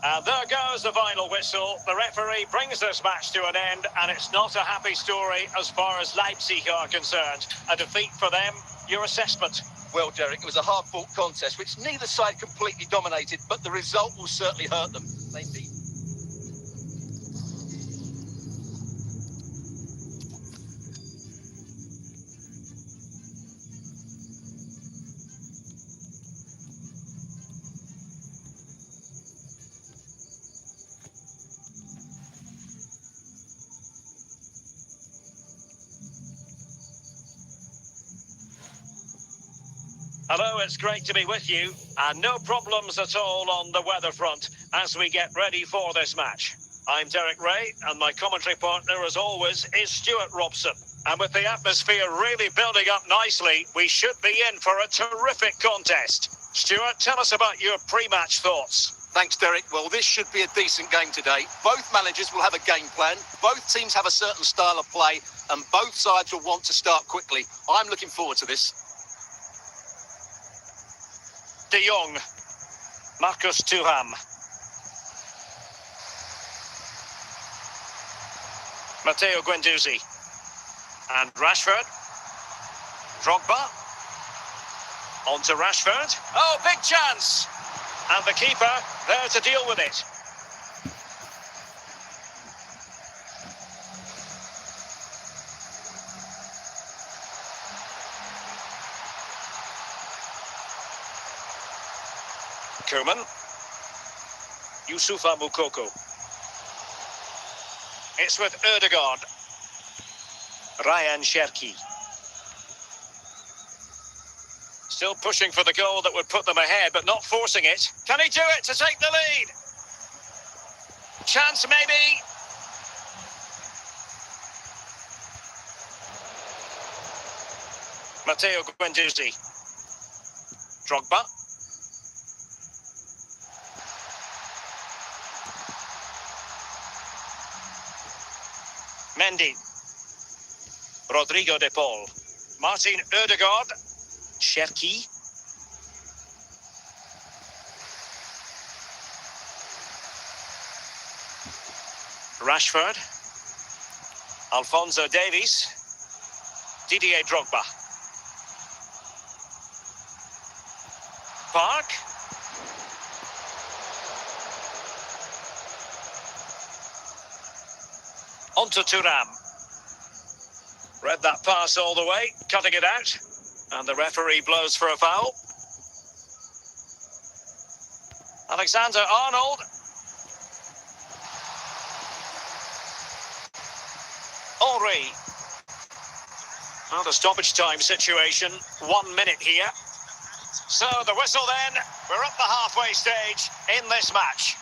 A: And there goes the final whistle. The referee brings this match to an end, and it's not a happy story as far as Leipzig are concerned. A defeat for them. Your assessment?
B: Well, Derek, it was a hard-fought contest, which neither side completely dominated, but the result will certainly hurt them. They beat.
A: Hello, it's great to be with you, and no problems at all on the weather front as we get ready for this match. I'm Derek Ray, and my commentary partner, as always, is Stuart Robson. And with the atmosphere really building up nicely, we should be in for a terrific contest. Stuart, tell us about your pre-match thoughts.
B: Thanks, Derek. Well, this should be a decent game today. Both managers will have a game plan. Both teams have a certain style of play, and both sides will want to start quickly. I'm looking forward to this.
A: De Jong, Marcus Thuram, Matteo Guendouzi, and Rashford, Drogba, on to Rashford, oh, big chance, and the keeper there to deal with it. Koeman, Youssoufa Moukoko. It's with Ødegaard. Ryan Cherki. Still pushing for the goal that would put them ahead, but not forcing it. Can he do it to take the lead? Chance maybe. Matteo Guendouzi. Drogba. Mendy, Rodrigo de Paul, Martin Ødegaard, Cherki, Rashford, Alphonso Davies, Didier Drogba, Park, on to Thuram. Read that pass all the way, cutting it out. And the referee blows for a foul. Alexander-Arnold. Henry. Well, the stoppage time situation, 1 minute here. So the whistle then, we're at the halfway stage in this match.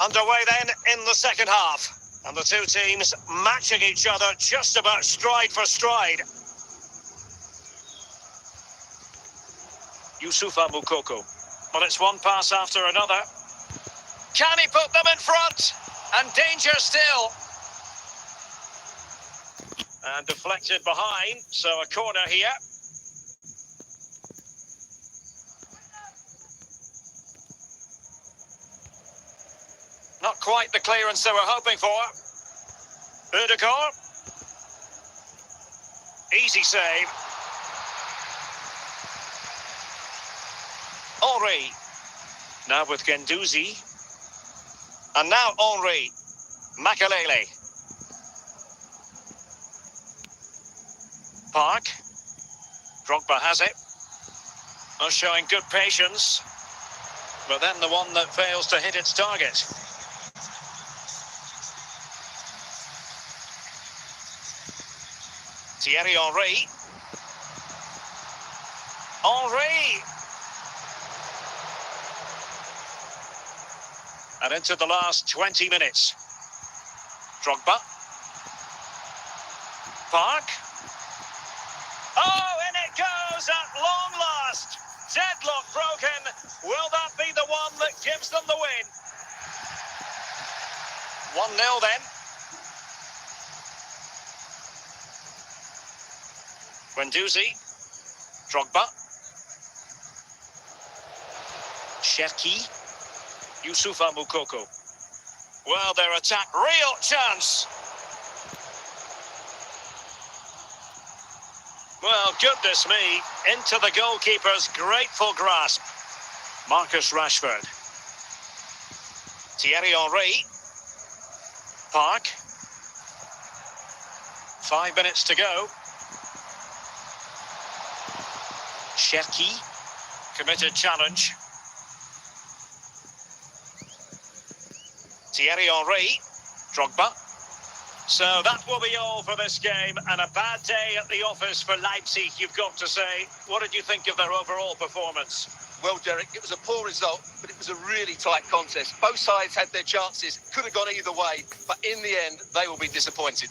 A: Underway then in the second half. And the two teams matching each other just about stride for stride. Youssoufa Moukoko. Well, it's one pass after another. Can he put them in front? And danger still. And deflected behind, so a corner here. Not quite the clearance they were hoping for. Ødegaard. Easy save. Henri. Now with Guendouzi. And now Henri. Makalele. Park. Drogba has it. Not showing good patience. But then the one that fails to hit its target. Thierry Henry. Henry! And into the last 20 minutes. Drogba. Park. Oh, in it goes at long last. Deadlock broken. Will that be the one that gives them the win? 1-0 then. Guendouzi. Drogba. Cherki. Youssoufa Moukoko. Well, their attack, real chance. Well, goodness me, into the goalkeeper's grateful grasp. Marcus Rashford. Thierry Henry. Park. 5 minutes to go. Cherki. Committed challenge. Thierry Henry. Drogba. So that will be all for this game, and a bad day at the office for Leipzig, you've got to say. What did you think of their overall performance?
B: Well, Derek, it was a poor result, but it was a really tight contest. Both sides had their chances, could have gone either way, but in the end, they will be disappointed.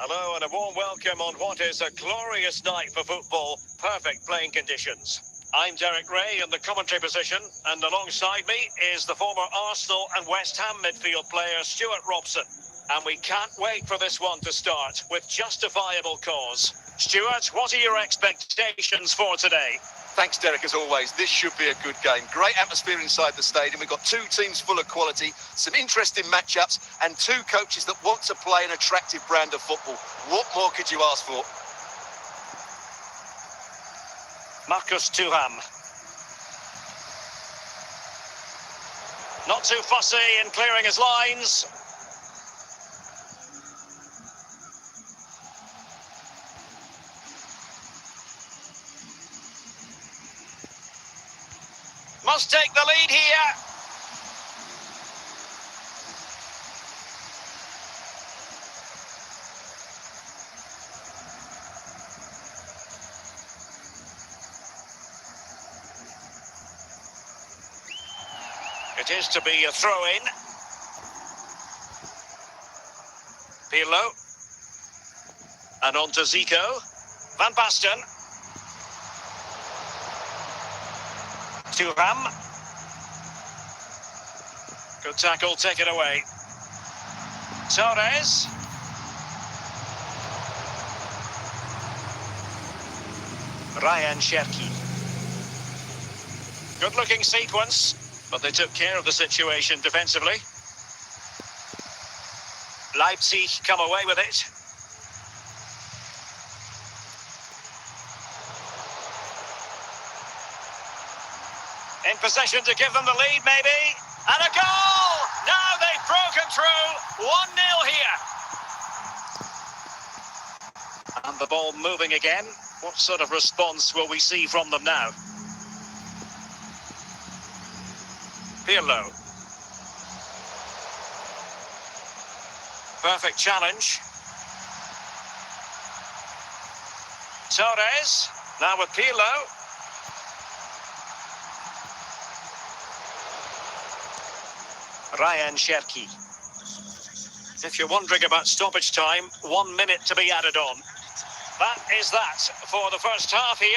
A: Hello and a warm welcome on what is a glorious night for football. Perfect playing conditions. I'm Derek Ray in the commentary position, and alongside me is the former Arsenal and West Ham midfield player Stuart Robson. And we can't wait for this one to start with justifiable cause. Stuart, what are your expectations for today?
B: Thanks, Derek, as always. This should be a good game. Great atmosphere inside the stadium. We've got two teams full of quality, some interesting matchups, and two coaches that want to play an attractive brand of football. What more could you ask for?
A: Marcus Thuram. Not too fussy in clearing his lines. Must take the lead here. It is to be a throw-in. Pirlo. And on to Zico. Van Basten. Thuram. Good tackle, take it away. Torres. Ryan Cherki. Good looking sequence, but they took care of the situation defensively. Leipzig come away with it. In possession to give them the lead, maybe. And a goal! Now they've broken through. 1-0 here. The ball moving again. What sort of response will we see from them now? Pirlo. Perfect challenge. Torres. Now with Pirlo. Ryan Cherki. If you're wondering about stoppage time, 1 minute to be added on. That is that for the first half here.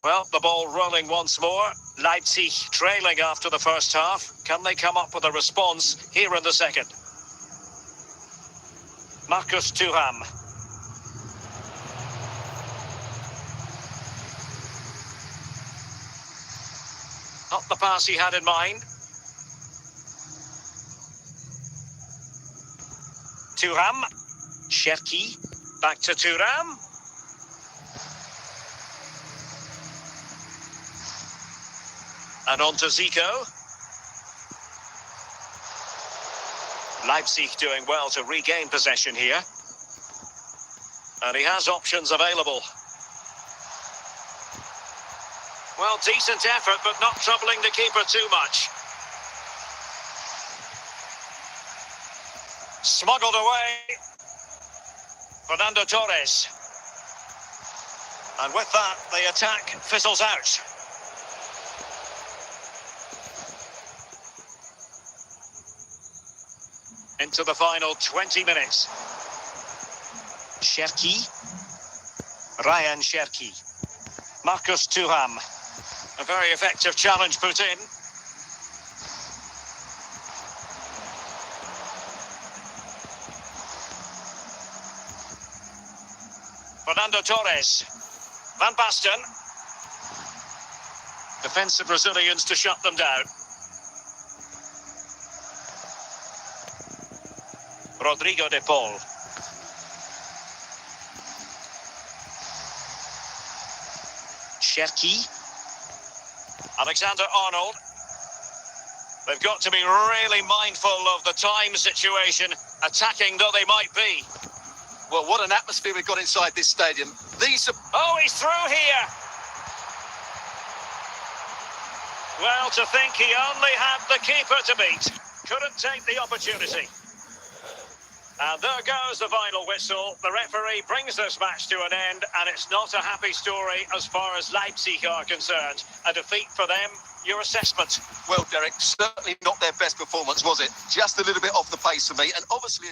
A: Well, the ball rolling once more. Leipzig trailing after the first half. Can they come up with a response here in the second? Marcus Thuram. Not the pass he had in mind. Thuram. Cherki. Back to Thuram. And on to Zico. Leipzig doing well to regain possession here. And he has options available. Well, decent effort, but not troubling the keeper too much. Smuggled away. Fernando Torres. And with that, the attack fizzles out. Into the final 20 minutes. Cherki. Ryan Cherki. Marcus Thuram. A very effective challenge put in. Fernando Torres. Van Basten. Defensive Brazilians to shut them down. Rodrigo de Paul. Cherki. Alexander-Arnold. They've got to be really mindful of the time situation, attacking though they might be.
B: Well, what an atmosphere we've got inside this stadium. These are...
A: Oh, he's through here. Well, to think he only had the keeper to beat. Couldn't take the opportunity. And there goes the final whistle. The referee brings this match to an end, and it's not a happy story as far as Leipzig are concerned. A defeat for them. Your assessment?
B: Well, Derek, certainly not their best performance, was it? Just a little bit off the pace for me, and obviously...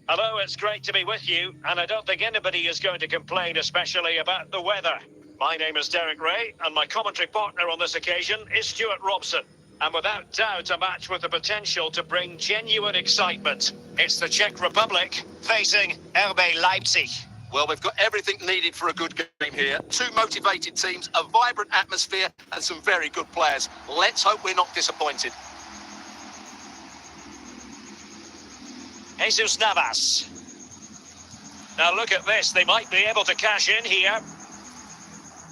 A: Hello, it's great to be with you, and I don't think anybody is going to complain, especially about the weather. My name is Derek Ray, and my commentary partner on this occasion is Stuart Robson. And without doubt, a match with the potential to bring genuine excitement. It's the Czech Republic facing RB Leipzig.
B: Well, we've got everything needed for a good game here. Two motivated teams, a vibrant atmosphere, and some very good players. Let's hope we're not disappointed.
A: Jesus Navas. Now look at this, they might be able to cash in here.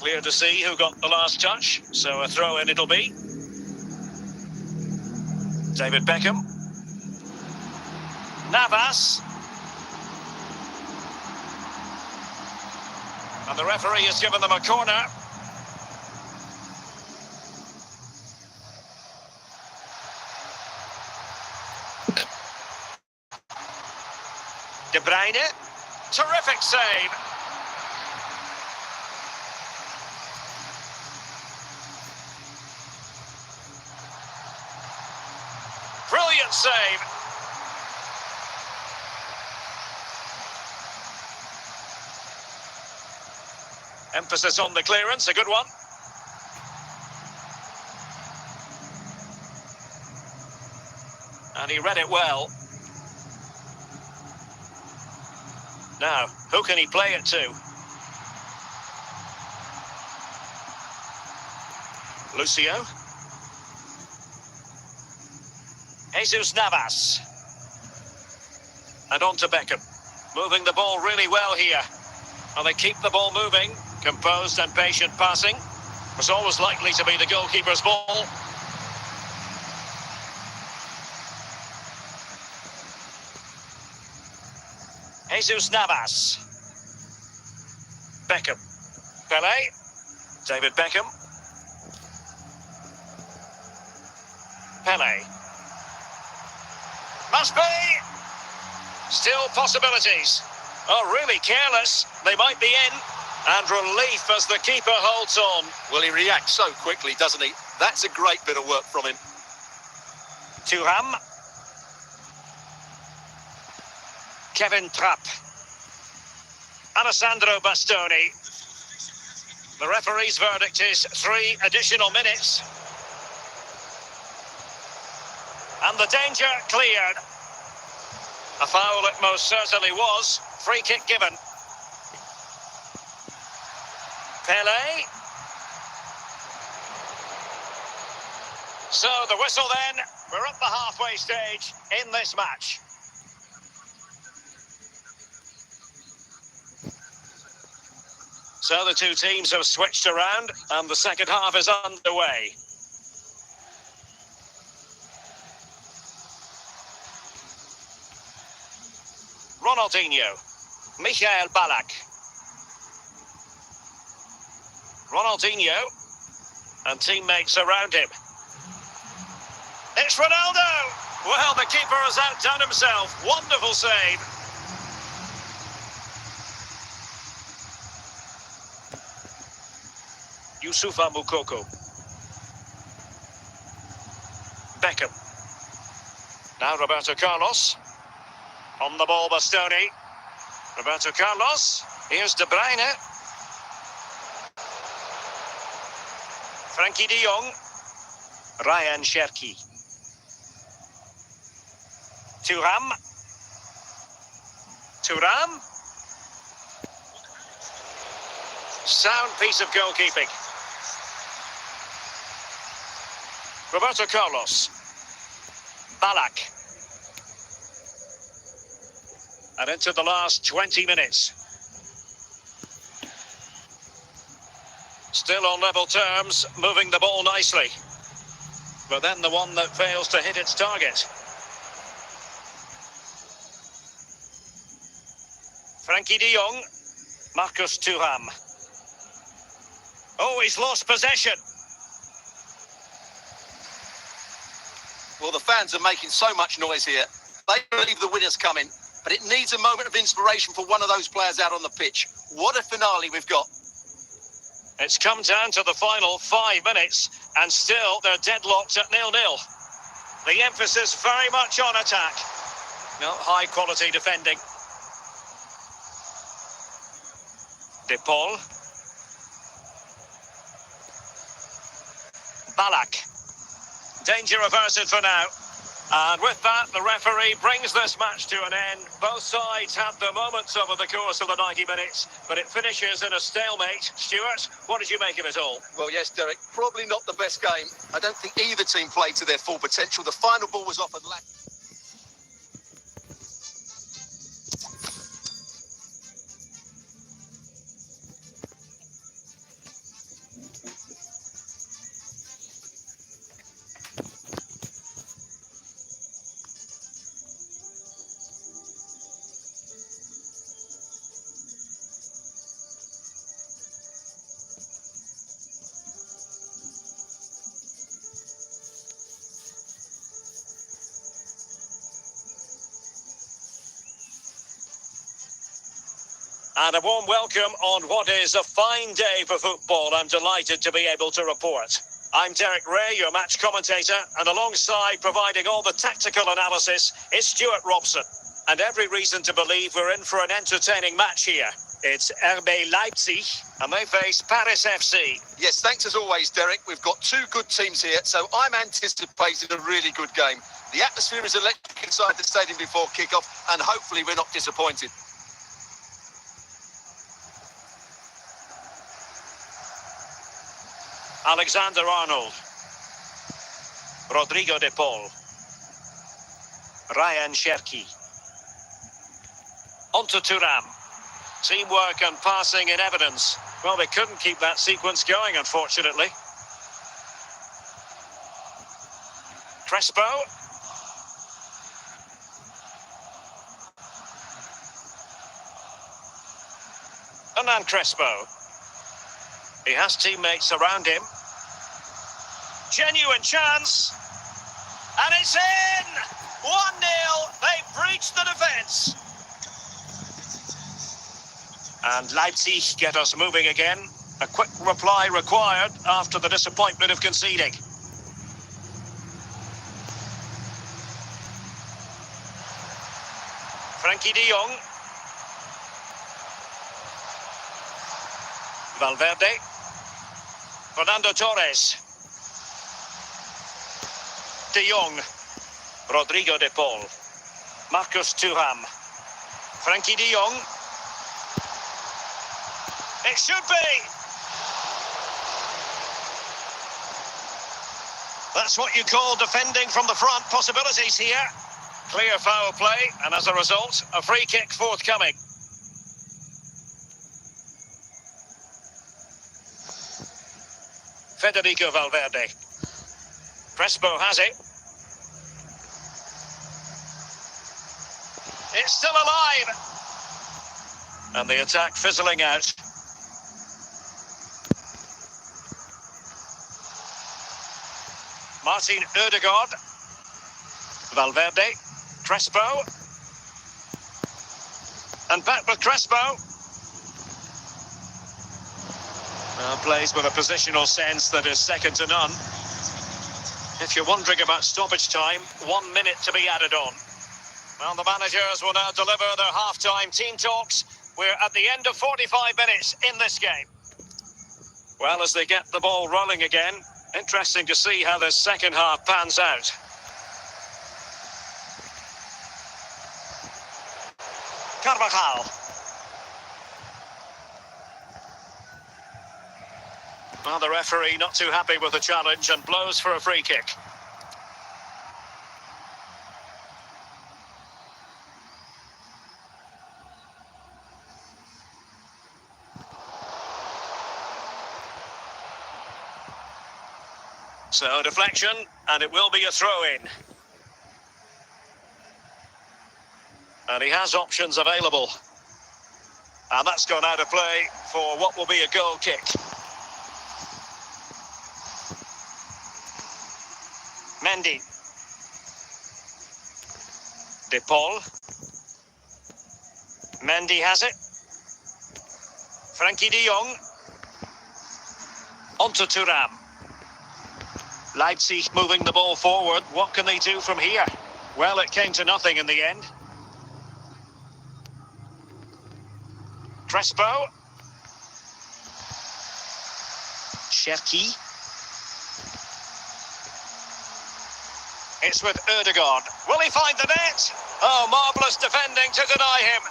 A: Clear to see who got the last touch, so a throw in it'll be. David Beckham. Navas. And the referee has given them a corner. De Bruyne. Terrific save. Brilliant save. Emphasis on the clearance, a good one. And he read it well. Now, who can he play it to? Lucio. Jesus Navas. And on to Beckham. Moving the ball really well here. And they keep the ball moving. Composed and patient passing. Was always likely to be the goalkeeper's ball. Jesus Navas. Beckham. Pele. David Beckham. Pele. Must be. Still possibilities. Oh, really careless. They might be in. And relief as the keeper holds on.
B: Well, he reacts so quickly, doesn't he? That's a great bit of work from him.
A: Thuram. Kevin Trapp. Alessandro Bastoni. The referee's verdict is 3 additional minutes. And the danger cleared. A foul it most certainly was. Free kick given. Pele. So the whistle then. We're at the halfway stage in this match. So the two teams have switched around and the second half is underway. Ronaldinho. Michael Ballack. Ronaldinho. And teammates around him. It's Ronaldo! Well, the keeper has outdone himself. Wonderful save. Youssoufa Moukoko. Beckham. Now Roberto Carlos. On the ball, Bastoni. Roberto Carlos. Here's De Bruyne. Frankie de Jong. Ryan Cherki. Thuram. Thuram. Sound piece of goalkeeping. Roberto Carlos. Ballack. And into the last 20 minutes. Still on level terms, moving the ball nicely. But then the one that fails to hit its target. Frankie de Jong. Marcus Thuram. Oh, he's lost possession.
B: Well, the fans are making so much noise here. They believe the winner's coming, but it needs a moment of inspiration for one of those players out on the pitch. What a finale we've got.
A: It's come down to the final 5 minutes, and still they're deadlocked at 0-0. The emphasis very much on attack. No, high quality defending. De Paul. Balak. Danger averted for now. And with that, the referee brings this match to an end. Both sides had their moments over the course of the 90 minutes, but it finishes in a stalemate. Stuart, what did you make of it all?
B: Well, yes, Derek, probably not the best game. I don't think either team played to their full potential. The final ball was offered lacking.
A: And a warm welcome on what is a fine day for football. I'm delighted to be able to report. I'm Derek Ray, your match commentator, and alongside providing all the tactical analysis is Stuart Robson. And every reason to believe we're in for an entertaining match here. It's RB Leipzig, and they face Paris FC.
B: Yes, thanks as always, Derek. We've got two good teams here, so I'm anticipating a really good game. The atmosphere is electric inside the stadium before kick-off, and hopefully we're not disappointed.
A: Alexander-Arnold, Rodrigo de Paul, Ryan Cherki, onto Thuram. Teamwork and passing in evidence. Well, they couldn't keep that sequence going, unfortunately. Crespo. Hernan Crespo. He has teammates around him. Genuine chance. And it's in! 1-0. They breached the defence. And Leipzig get us moving again. A quick reply required after the disappointment of conceding. Frankie de Jong. Valverde. Fernando Torres. De Jong. Rodrigo de Paul. Marcus Thuram. Frankie de Jong. It should be! That's what you call defending from the front. Possibilities here. Clear foul play, and as a result, a free kick forthcoming. Federico Valverde. Crespo has it. It's still alive. And the attack fizzling out. Martin Ødegaard. Valverde. Crespo. And back with Crespo. Plays with a positional sense that is second to none. If you're wondering about stoppage time, 1 minute to be added on. Well, the managers will now deliver their half-time team talks. We're at the end of 45 minutes in this game. Well, as they get the ball rolling again, interesting to see how this second half pans out. Carvajal. Well, the referee not too happy with the challenge and blows for a free kick. So, deflection, and it will be a throw-in. And he has options available. And that's gone out of play for what will be a goal kick. Mendy. De Paul. Mendy has it. Frankie de Jong. Onto Thuram. Leipzig moving the ball forward. What can they do from here? Well, it came to nothing in the end. Crespo. Cherki. It's with Erdogan. Will he find the net? Oh, marvellous defending to deny him.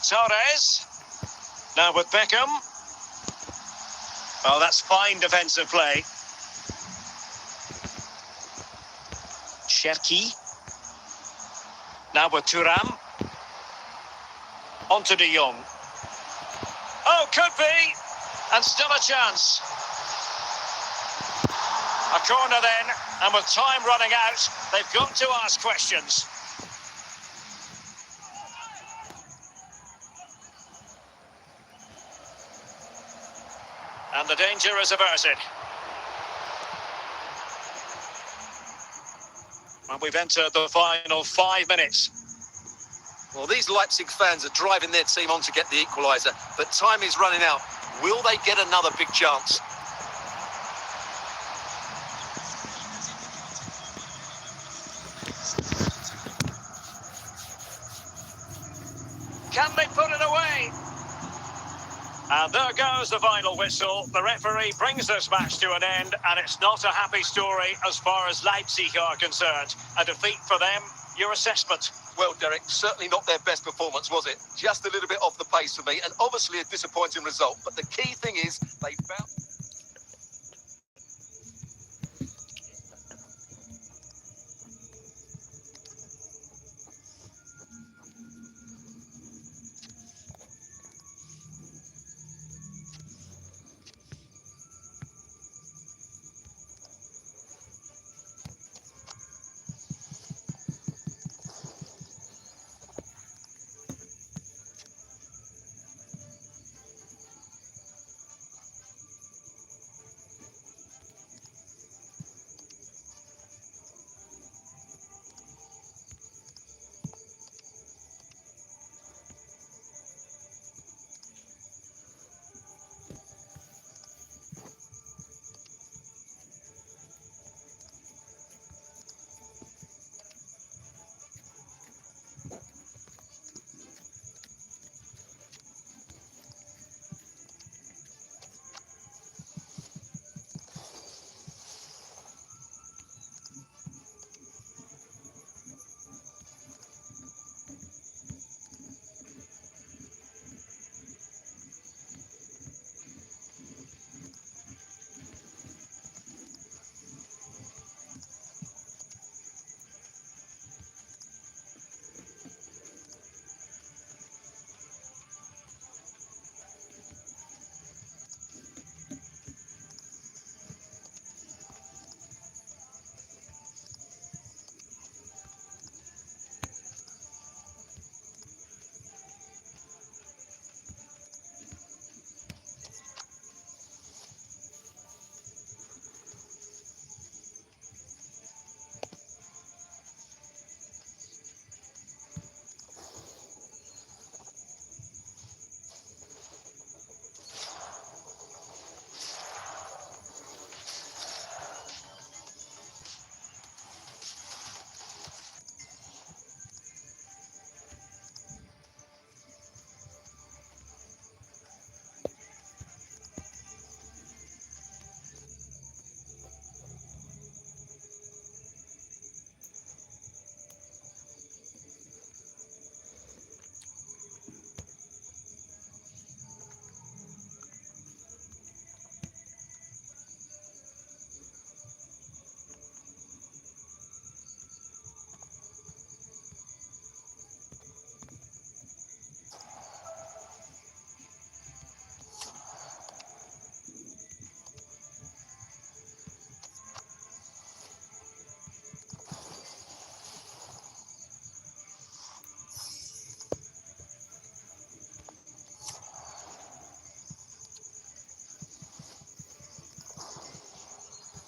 A: Torres. Now with Beckham. Oh, that's fine defensive play. Cherki. Now with Thuram. On to De Jong. Oh, could be. And still a chance. A corner then, and with time running out, they've got to ask questions. And the danger is averted. And we've entered the final 5 minutes.
B: Well, these Leipzig fans are driving their team on to get the equaliser, but time is running out. Will they get another big chance?
A: Can they put it away? And there goes the final whistle. The referee brings this match to an end, and it's not a happy story as far as Leipzig are concerned. A defeat for them. Your assessment?
B: Well, Derek, certainly not their best performance, was it? Just a little bit off the pace for me, and obviously a disappointing result. But the key thing is they found...